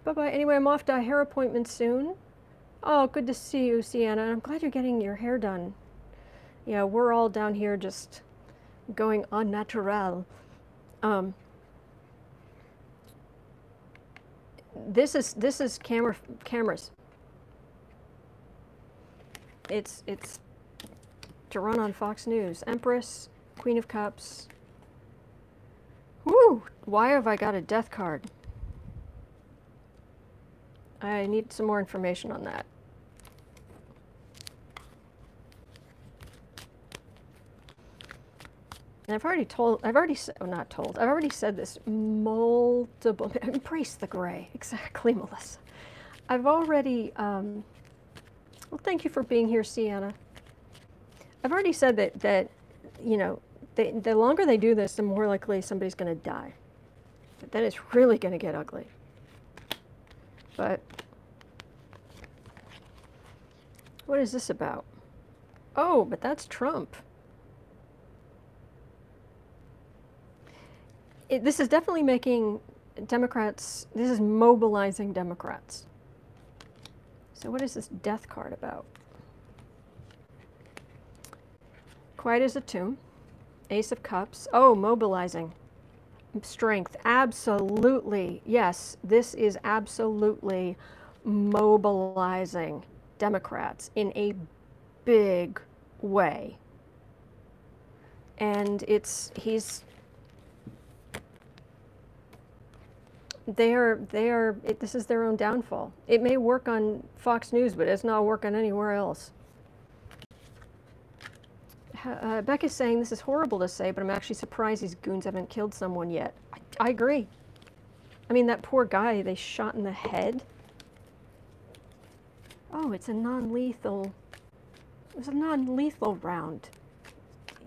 bye-bye. Anyway, I'm off to a hair appointment soon. Oh, good to see you, Sienna. I'm glad you're getting your hair done. Yeah, we're all down here just going au naturel. This is cameras. It's to run on Fox News. Empress, Queen of Cups. Woo! Why have I got a death card? I need some more information on that. And I've already said this multiple, embrace the gray, exactly, Melissa. I've already, well, thank you for being here, Sienna. I've already said that you know, the longer they do this, the more likely somebody's going to die. But then it's really going to get ugly. But what is this about? Oh, but that's Trump. This is definitely making Democrats, this is mobilizing Democrats. So what is this death card about? Quiet as a tomb. Ace of Cups. Oh, mobilizing. Strength. Absolutely. Yes, this is absolutely mobilizing Democrats in a big way. And this is their own downfall. It may work on Fox News, but it's not working anywhere else. Becca's saying, this is horrible to say, but I'm actually surprised these goons haven't killed someone yet. I agree. I mean, that poor guy they shot in the head. Oh, it's a non-lethal round.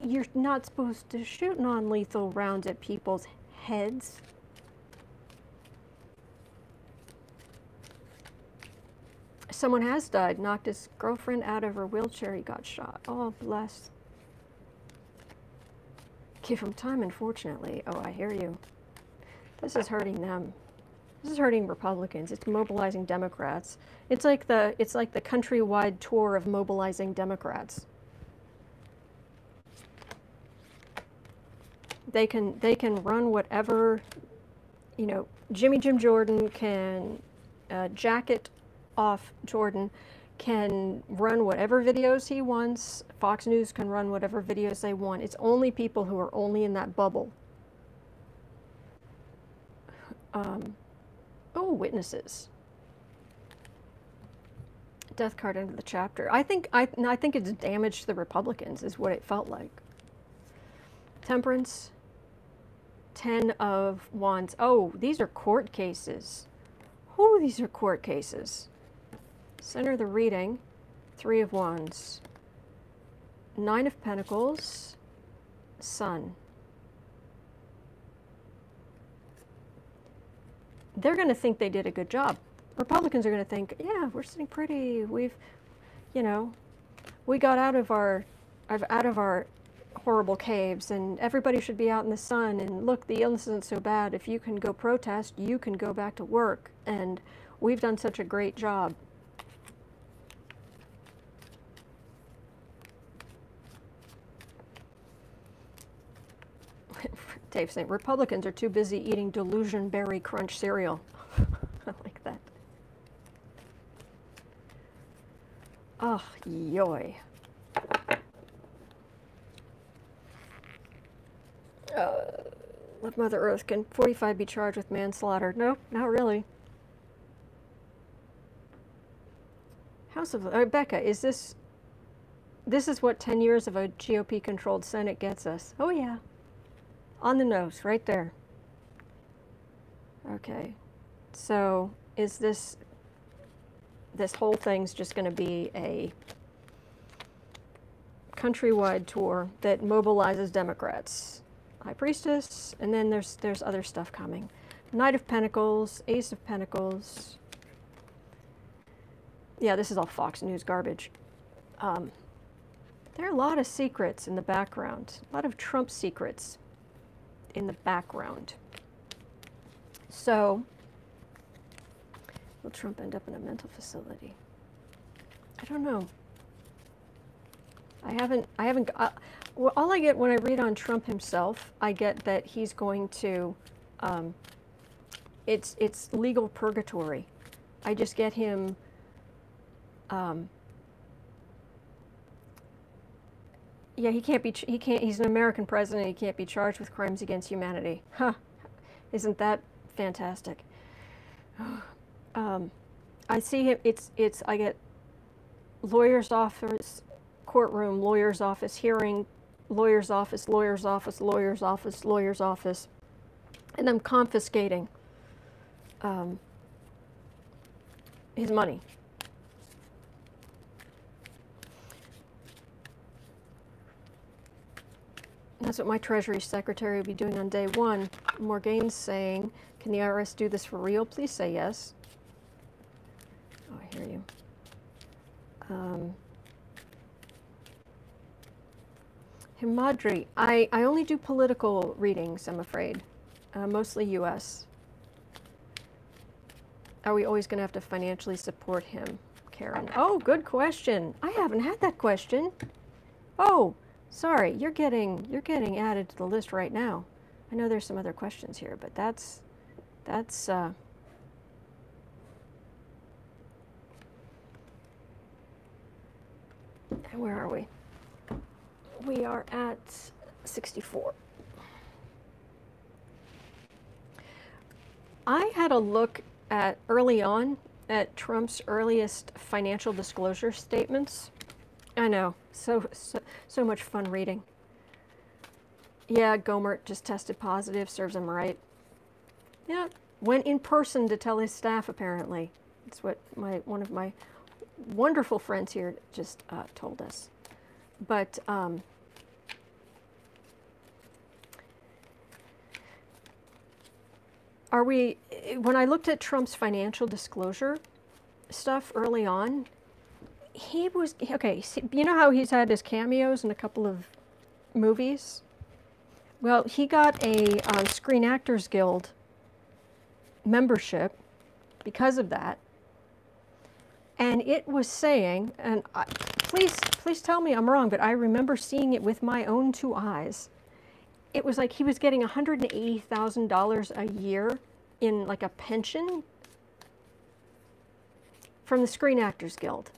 You're not supposed to shoot non-lethal rounds at people's heads. Someone has died, knocked his girlfriend out of her wheelchair, he got shot. Oh, bless. Give him time, unfortunately. Oh, I hear you. This is hurting them. This is hurting Republicans. It's mobilizing Democrats. It's like the countrywide tour of mobilizing Democrats. They can run whatever, you know, Jimmy Jim Jordan can jacket off Jordan, can run whatever videos he wants. Fox News can run whatever videos they want. It's only people who are only in that bubble. Oh, witnesses. Death card under the chapter. I think it's damage to the Republicans is what it felt like. Temperance. 10 of Wands. Oh, these are court cases. Oh, these are court cases. Center of the reading. 3 of Wands. 9 of Pentacles. Sun. They're going to think they did a good job. Republicans are going to think, yeah, we're sitting pretty. We've, you know, we got out of our horrible caves, and everybody should be out in the sun. And look, the illness isn't so bad. If you can go protest, you can go back to work. And we've done such a great job. Dave's saying Republicans are too busy eating Delusion Berry Crunch cereal. I like that. Oh, yoy. Let Mother Earth, can 45 be charged with manslaughter? Nope, not really. House of Becca, is this is what 10 years of a GOP-controlled Senate gets us? Oh yeah, on the nose, right there. Okay, so is this whole thing's just going to be a countrywide tour that mobilizes Democrats? High Priestess, and then there's other stuff coming. Knight of Pentacles, Ace of Pentacles. Yeah, this is all Fox News garbage. There are a lot of secrets in the background. A lot of Trump secrets in the background. So, will Trump end up in a mental facility? I don't know. I haven't, well, all I get when I read on Trump himself, I get that he's going to, it's legal purgatory. I just get him, yeah, he's an American president, he can't be charged with crimes against humanity. Huh, isn't that fantastic? I see him, I get lawyer's office, courtroom, lawyer's office, hearing, lawyer's office, lawyer's office, lawyer's office, lawyer's office, and I'm confiscating his money. That's what my Treasury Secretary will be doing on day one. Morgane's saying, can the IRS do this for real? Please say yes. Oh, I hear you. Himadri, I only do political readings, I'm afraid. Mostly U.S. Are we always going to have to financially support him, Karen? Oh, good question. I haven't had that question. Oh, sorry, you're getting added to the list right now. I know there's some other questions here, but that's where are we? We are at 64. I had a look at early on at Trump's earliest financial disclosure statements. I know, so much fun reading. Yeah, Gomert just tested positive, serves him right. Yeah, went in person to tell his staff apparently. That's what one of my wonderful friends here just told us. But when I looked at Trump's financial disclosure stuff early on, he was, okay, you know how he's had his cameos in a couple of movies? Well, he got a Screen Actors Guild membership because of that. And it was saying, and please tell me I'm wrong, but I remember seeing it with my own 2 eyes. It was like he was getting $180,000 a year in like a pension from the Screen Actors Guild.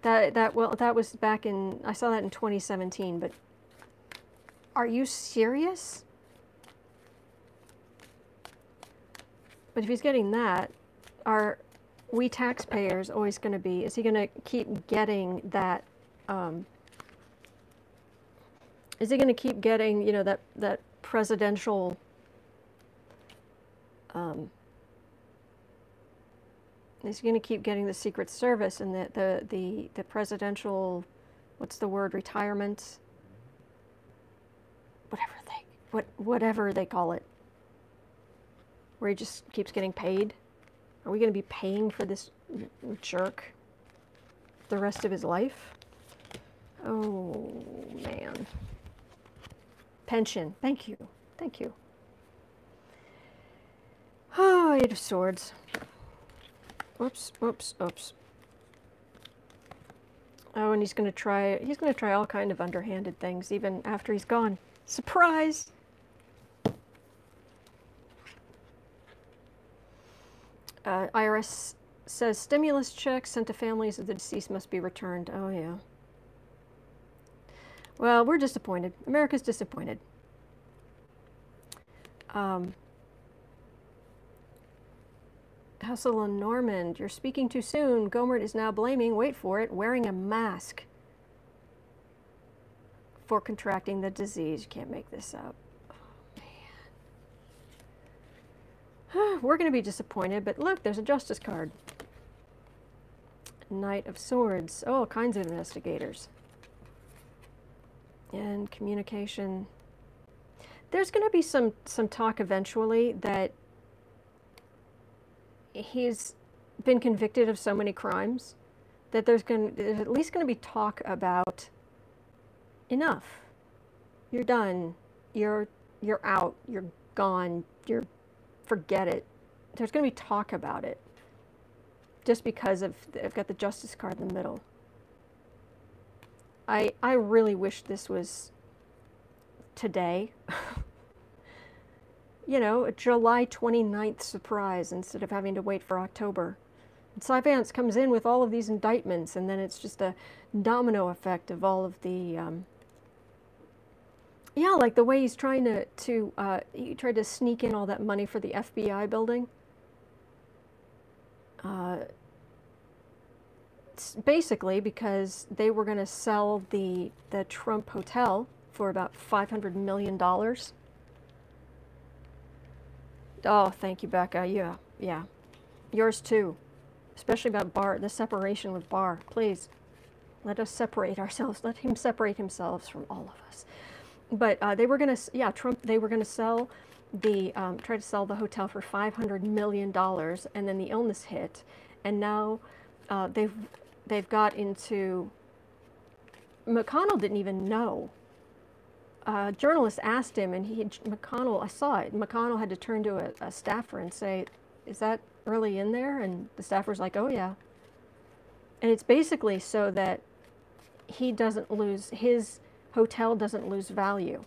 That was back in, I saw that in 2017, but are you serious? But if he's getting that, are we taxpayers always going to be, is he going to keep getting that, is he going to keep getting, you know, that presidential, is he going to keep getting the Secret Service and the presidential, what's the word, retirement? Whatever they call it, where he just keeps getting paid? Are we going to be paying for this jerk the rest of his life? Oh, man. Pension. Thank you. Thank you. Oh, Eight of Swords. Oops, oops, oops. Oh, and he's going to try all kind of underhanded things even after he's gone. Surprise! IRS says stimulus checks sent to families of the deceased must be returned. Oh, yeah. Well, we're disappointed. America's disappointed. Hustle and Normand, you're speaking too soon. Gomert is now blaming, wait for it, wearing a mask for contracting the disease. You can't make this up. We're going to be disappointed, but look, there's a justice card. Knight of Swords. Oh, all kinds of investigators. And communication. There's going to be some talk eventually that he's been convicted of so many crimes that there's at least going to be talk about enough. You're done. You're out. You're gone. Forget it. There's going to be talk about it. Just because I've got the justice card in the middle. I really wish this was today. You know, a July 29th surprise instead of having to wait for October. And Cy Vance comes in with all of these indictments, and then it's just a domino effect of all of the yeah, like the way he's trying he tried to sneak in all that money for the FBI building. It's basically because they were going to sell the Trump hotel for about $500 million. Oh, thank you, Becca. Yeah, yeah. Yours too. Especially about Barr, the separation with Barr. Please, let us separate ourselves. Let him separate himself from all of us. But they were going to, yeah, they were going to sell try to sell the hotel for $500 million, and then the illness hit, and now they've got into, McConnell didn't even know. A journalist asked him, and McConnell, I saw it, McConnell had to turn to a staffer and say, is that really in there? And the staffer's like, oh yeah. And it's basically so that he doesn't lose, his hotel doesn't lose value.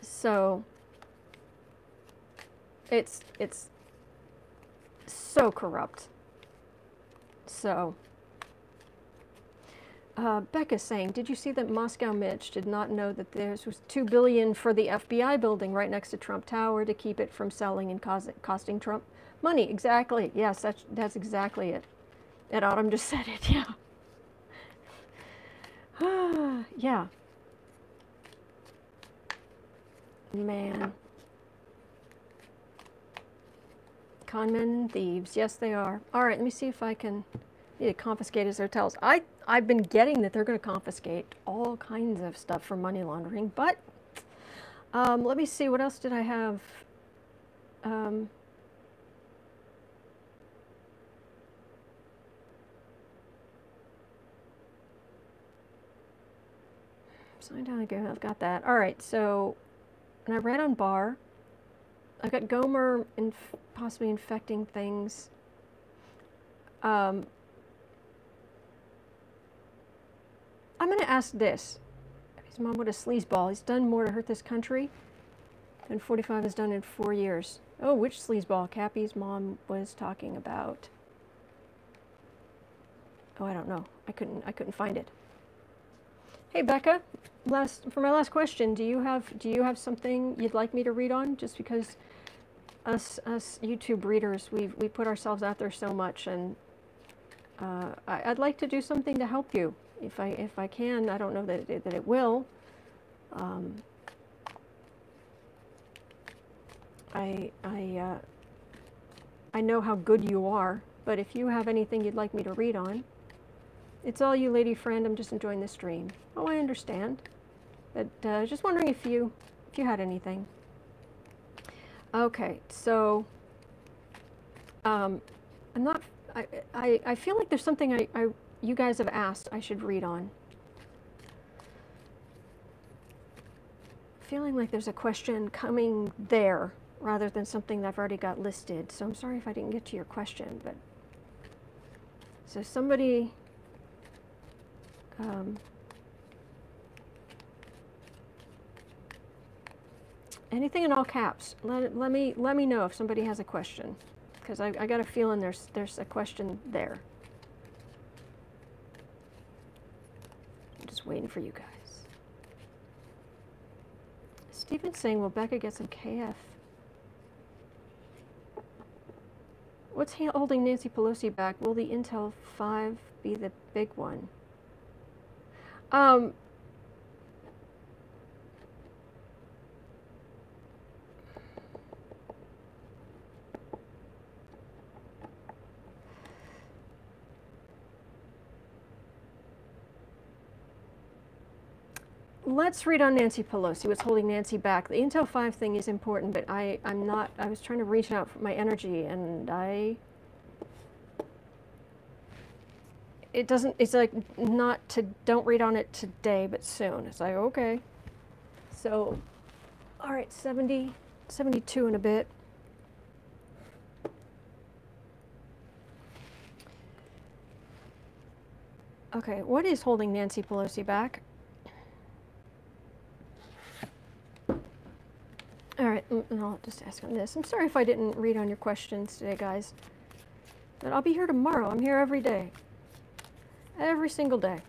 So it's so corrupt. So Becca's saying, did you see that Moscow Mitch did not know that there was $2 billion for the FBI building right next to Trump Tower to keep it from selling and costing Trump money? Exactly. Yes, that's exactly it. And Autumn just said it. Yeah. Yeah. Man. Conmen and thieves. Yes, they are. All right, let me see if I can need to confiscate his hotels. I've been getting that they're going to confiscate all kinds of stuff for money laundering, but let me see. What else did I have? Sign down again. I've got that. All right, so, and I read on Barr. I've got Gomer possibly infecting things. I'm going to ask this. His mom, what a sleazeball. He's done more to hurt this country And 45 is done in 4 years. Oh, which sleazeball Cappy's mom was talking about? Oh, I don't know. I couldn't find it. Hey, Becca, for my last question, do you have something you'd like me to read on? Just because us YouTube readers, we put ourselves out there so much, and I'd like to do something to help you if I can. I don't know that it will. I know how good you are, but if you have anything you'd like me to read on, it's all you, lady friend. I'm just enjoying the stream. Oh, I understand. But just wondering if you had anything. Okay, so I'm not. I feel like there's something you guys have asked I should read on. Feeling like there's a question coming there rather than something that I've already got listed. So I'm sorry if I didn't get to your question, but so somebody anything in all caps. Let me know if somebody has a question, because I got a feeling there's a question there. I'm just waiting for you guys. Stephen's saying, will Becca get some KF? What's holding Nancy Pelosi back? Will the Intel 5 be the big one? Let's read on Nancy Pelosi, what's holding Nancy back. The Intel 5 thing is important, but I was trying to reach out for my energy, and it's like don't read on it today, but soon. It's like, okay. So, all right, 70, 72 in a bit. Okay, what is holding Nancy Pelosi back? All right, I'll just ask on this. I'm sorry if I didn't read on your questions today, guys. But I'll be here tomorrow. I'm here every day. Every single day.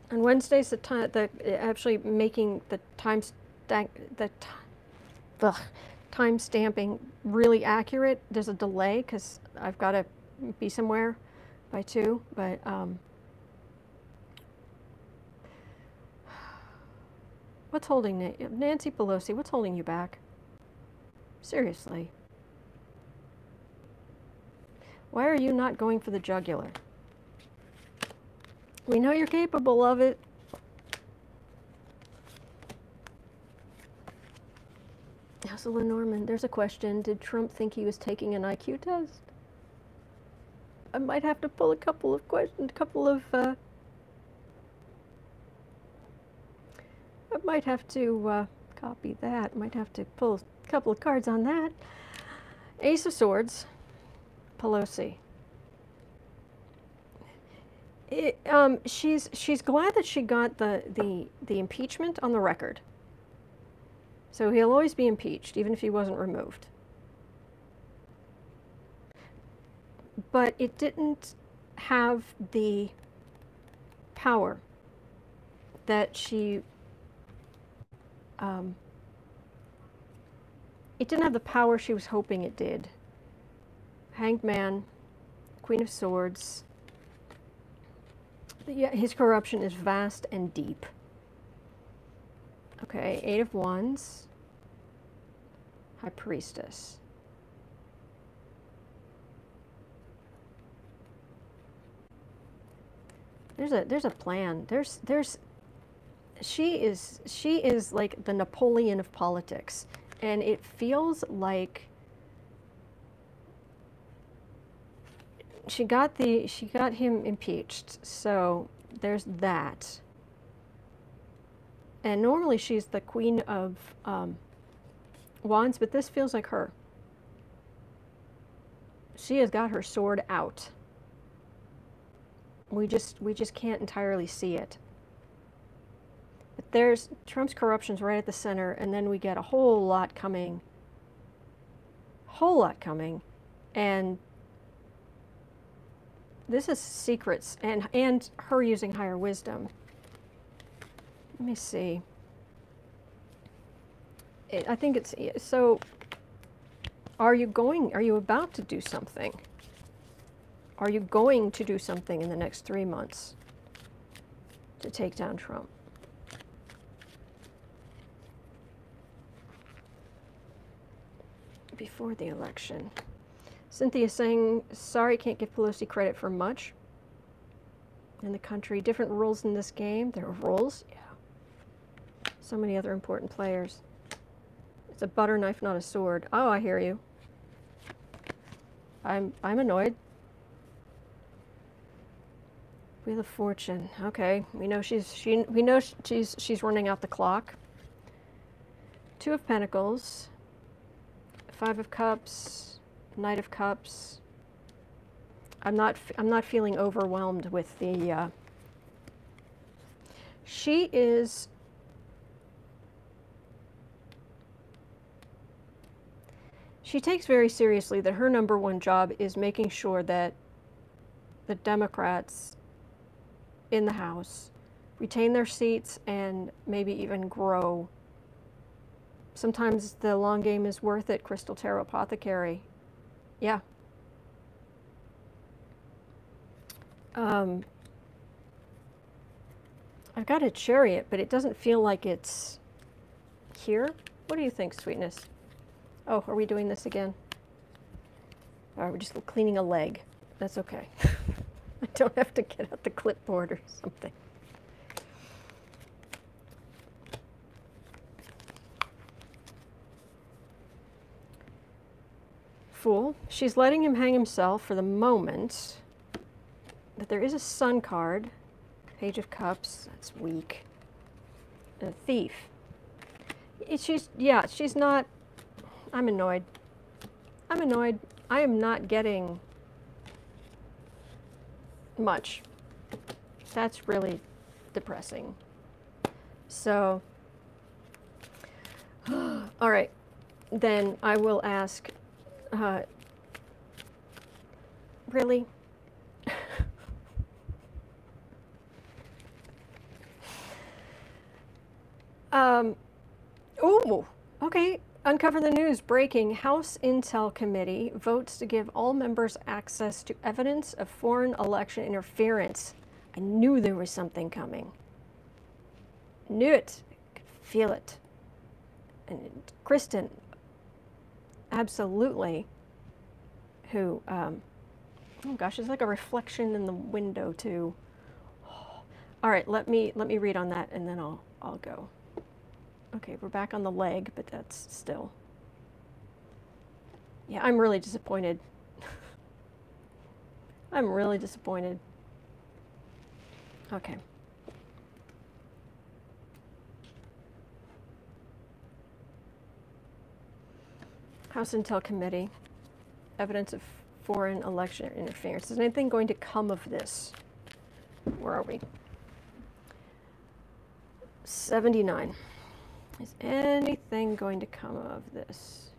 On Wednesdays, actually making the time stamping really accurate. There's a delay because I've got to be somewhere by 2, but what's holding Nancy Pelosi? What's holding you back? Seriously. Why are you not going for the jugular? We know you're capable of it. Hassel and Norman, there's a question. Did Trump think he was taking an IQ test? I might have to pull a couple of questions, I might have to copy that. Might have to pull a couple of cards on that. Ace of Swords, Pelosi. She's glad that she got the impeachment on the record. So he'll always be impeached, even if he wasn't removed. But it didn't have the power that she it didn't have the power she was hoping it did. Hanged Man, Queen of Swords. Yeah, his corruption is vast and deep. Okay, 8 of Wands, High Priestess. There's a plan. She is like the Napoleon of politics, and it feels like she got him impeached. So there's that. And normally she's the Queen of Wands, but this feels like her. She has got her sword out. We just can't entirely see it. there's Trump's corruption's right at the center, and then we get a whole lot coming. And this is secrets and her using higher wisdom. Let me see. I think it's so. Are you about to do something? Are you going to do something in the next 3 months to take down Trump? Before the election. Cynthia saying, sorry, can't give Pelosi credit for much in the country. Different rules in this game. There are rules? Yeah. So many other important players. It's a butter knife, not a sword. Oh, I hear you. I'm annoyed. Wheel of Fortune. Okay, we know she's running out the clock. Two of Pentacles. Five of Cups. Knight of Cups. I'm not feeling overwhelmed with the. She is. She takes very seriously that her number one job is making sure that the Democrats in the House retain their seats and maybe even grow. Sometimes the long game is worth it, Crystal Tarot Apothecary. Yeah. I've got a Chariot, but it doesn't feel like it's here. What do you think, sweetness? Oh, are we doing this again? All right, we're just cleaning a leg. That's okay. I don't have to get out the clipboard or something. Fool. She's letting him hang himself for the moment. But there is a Sun card. Page of Cups. That's weak. And a Thief. She's not... I'm annoyed. I am not getting much. That's really depressing. So, all right. Then I will ask, really? Ooh, okay. Uncover the news. Breaking. House Intel Committee votes to give all members access to evidence of foreign election interference. I knew there was something coming. Knew it. I could feel it. And Kristen, absolutely, who, oh gosh, it's like a reflection in the window too. All right, let me read on that and then I'll go. Okay, we're back on the leg, but that's still... Yeah, I'm really disappointed. I'm really disappointed. Okay. House Intel Committee. Evidence of foreign election interference. Is anything going to come of this? Where are we? 79. Is anything going to come of this?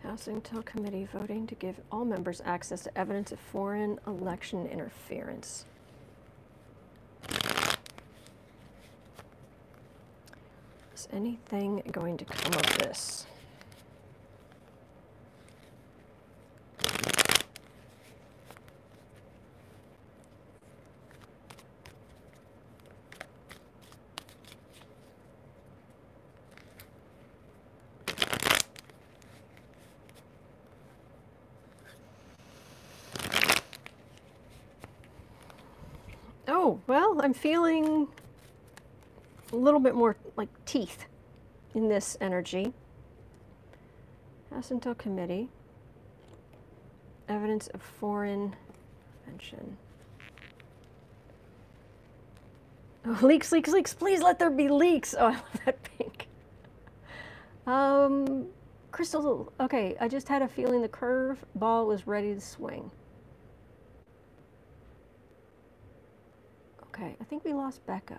House Intel Committee voting to give all members access to evidence of foreign election interference. Is anything going to come of this? Oh, well, I'm feeling a little bit more like teeth in this energy. House Intel Committee. Evidence of foreign mention. Oh, leaks, leaks, leaks. Please let there be leaks. Oh, I love that pink. Crystal, okay, I just had a feeling the curve ball was ready to swing. Okay, I think we lost Becca.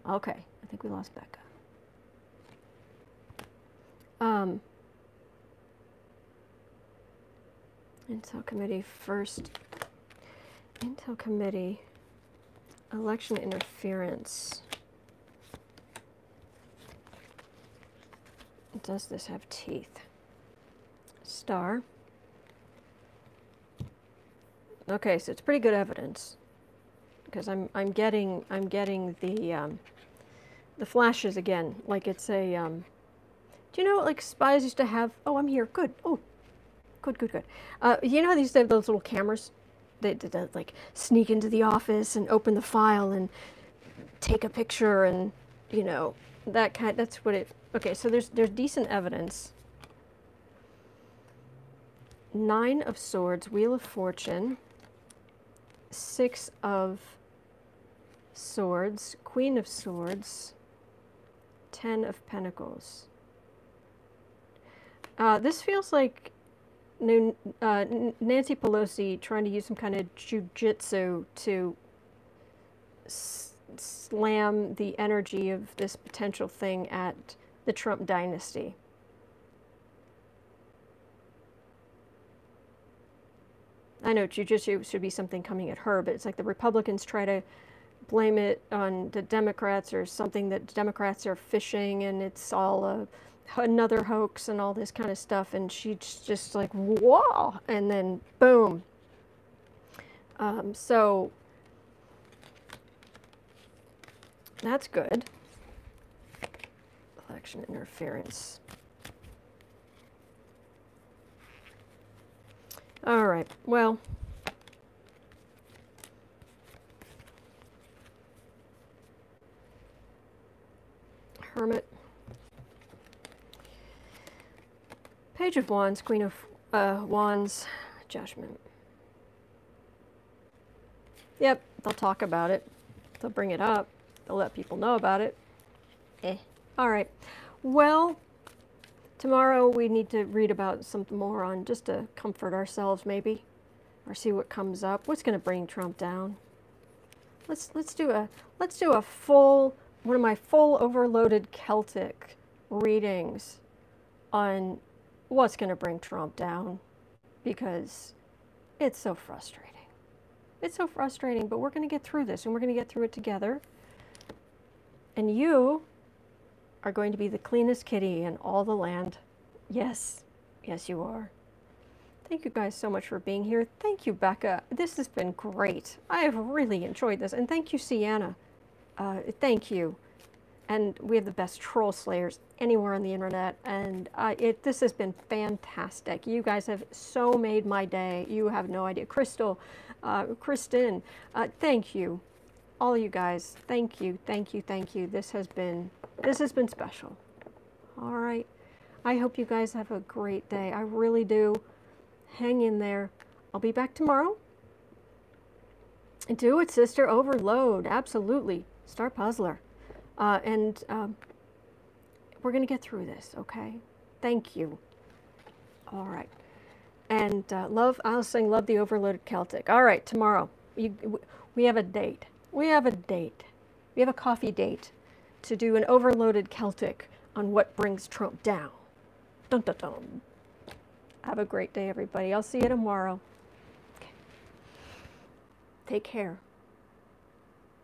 Okay, I think we lost Becca. Intel Committee first. Intel Committee, election interference. Does this have teeth? Star. Okay, so it's pretty good evidence because I'm getting the flashes again, like it's a do you know like spies used to have? Oh, I'm here. Good. Oh, good. You know how they used to have those little cameras that like sneak into the office and open the file and take a picture and you know that kind. That's what it. Okay, so there's decent evidence. 9 of Swords, Wheel of Fortune, 6 of Swords, Queen of Swords, 10 of Pentacles. This feels like Nancy Pelosi trying to use some kind of jujitsu to slam the energy of this potential thing at the Trump dynasty. I know jujitsu should be something coming at her, but it's like the Republicans try to blame it on the Democrats or something that Democrats are fishing and it's all another hoax and all this kind of stuff. And she's just like, whoa, and then boom. So that's good. Election interference. All right, well, Hermit, Page of Wands, Queen of Wands, Judgment. Yep, they'll talk about it. They'll bring it up. They'll let people know about it. All right, well, tomorrow we need to read about something more on just to comfort ourselves maybe, or see what comes up. What's going to bring Trump down? Let's do a full one of my full overloaded Celtic readings on what's going to bring Trump down, because it's so frustrating. It's so frustrating, but we're going to get through this and we're going to get through it together. And you are going to be the cleanest kitty in all the land. Yes, yes you are. Thank you guys so much for being here. Thank you, Becca. This has been great. I have really enjoyed this. And thank you, Sienna. Thank you. And we have the best troll slayers anywhere on the internet. And this has been fantastic. You guys have so made my day. You have no idea. Crystal, Kristen, thank you. All you guys, thank you, thank you, thank you. This has been special. All right. I hope you guys have a great day. I really do. Hang in there. I'll be back tomorrow. Do it, sister. Overload. Absolutely. Star Puzzler. And we're going to get through this, okay? Thank you. All right. And I'll sing Love the Overloaded Celtic. All right, tomorrow. We have a date. We have a date. We have a coffee date to do an overloaded Celtic on what brings Trump down. Dun, dun, dun. Have a great day, everybody. I'll see you tomorrow. Okay. Take care.